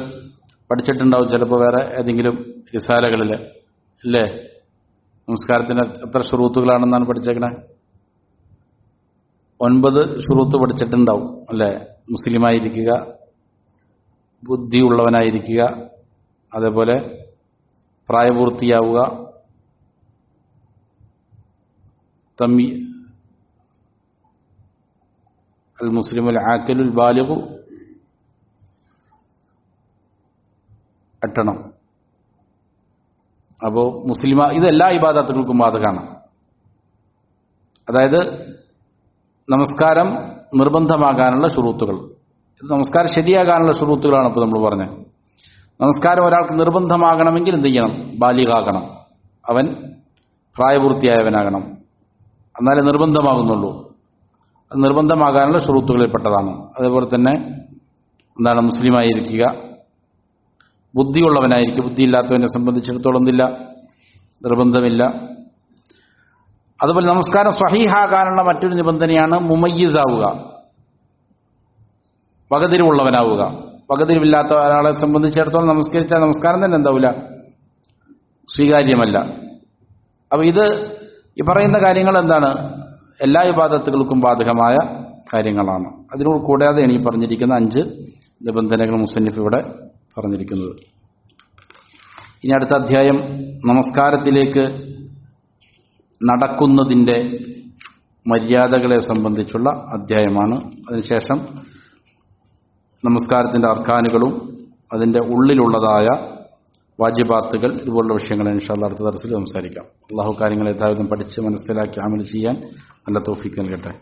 പഠിച്ചിട്ടുണ്ടാവും, ചിലപ്പോൾ വേറെ ഏതെങ്കിലും റിസാലകളിൽ അല്ലേ? നമസ്കാരത്തിന് എത്ര ശുറൂത്തുകളാണെന്നാണ് പഠിച്ചേക്കണേ? 9 ശുറൂത്ത് പഠിച്ചിട്ടുണ്ടാവും അല്ലേ? മുസ്ലിമായിരിക്കുക, ബുദ്ധിയുള്ളവനായിരിക്കുക, അതേപോലെ പ്രായപൂർത്തിയാവുക, അൽ മുസ്ലിമുൽ ആക്കിലുൽ ബാലിഗു 8. അപ്പോൾ ഇതെല്ലാ ഇബാദത്തുകൾക്കും ബാധകമാണ്. അതായത് നമസ്കാരം നിർബന്ധമാകാനുള്ള ഷുറൂത്തുകൾ. നമസ്കാരം ശരിയാകാനുള്ള ഷുറൂത്തുകളാണ് ഇപ്പോൾ നമ്മൾ പറഞ്ഞത്. നമസ്കാരം ഒരാൾക്ക് നിർബന്ധമാകണമെങ്കിൽ എന്ത് ചെയ്യണം? ബാലിഗാകണം, അവൻ പ്രായപൂർത്തിയായവനാകണം, എന്നാലേ നിർബന്ധമാകുന്നുള്ളൂ. അത് നിർബന്ധമാകാനുള്ള ഷുറൂത്തുകളിൽപ്പെട്ടതാണ്. അതേപോലെ തന്നെ എന്താണ്? മുസ്ലിമായിരിക്കുക, ബുദ്ധിയുള്ളവനായിരിക്കും. ബുദ്ധിയില്ലാത്തവനെ സംബന്ധിച്ചിടത്തോളം എന്തില്ല? നിർബന്ധമില്ല. അതുപോലെ നമസ്കാരം സ്വഹീഹാകാനുള്ള മറ്റൊരു നിബന്ധനയാണ് മുമയ്യിസാവുക, വകതിരിവുള്ളവനാവുക. വകതിരിവില്ലാത്ത ഒരാളെ സംബന്ധിച്ചിടത്തോളം നമസ്കരിച്ച നമസ്കാരം തന്നെ എന്താവില്ല? സ്വീകാര്യമല്ല. അപ്പൊ ഇത് ഈ പറയുന്ന കാര്യങ്ങൾ എന്താണ്? എല്ലാ ഇബാദത്തുകൾക്കും ബാധകമായ കാര്യങ്ങളാണ്. അതിനോട് കൂടാതെയാണ് ഈ പറഞ്ഞിരിക്കുന്ന 5 നിബന്ധനകൾ മുസന്നിഫ് ഇവിടെ പറഞ്ഞിരിക്കുന്നത്. ഇനി അടുത്ത അധ്യായം നമസ്കാരത്തിലേക്ക് നടക്കുന്നതിൻ്റെ മര്യാദകളെ സംബന്ധിച്ചുള്ള അധ്യായമാണ്. അതിനുശേഷം നമസ്കാരത്തിൻ്റെ അർക്കാനുകളും അതിൻ്റെ ഉള്ളിലുള്ളതായ വാജിബാത്തുകൾ, ഇതുപോലുള്ള വിഷയങ്ങൾ ഇൻഷാ അല്ലാഹ് അടുത്ത ദർസിൽ സംസാരിക്കാം. അള്ളാഹു കാര്യങ്ങൾ യഥാവിധം പഠിച്ച് മനസ്സിലാക്കി അമൽ ചെയ്യാൻ നല്ല തൗഫീഖ് നൽകട്ടെ.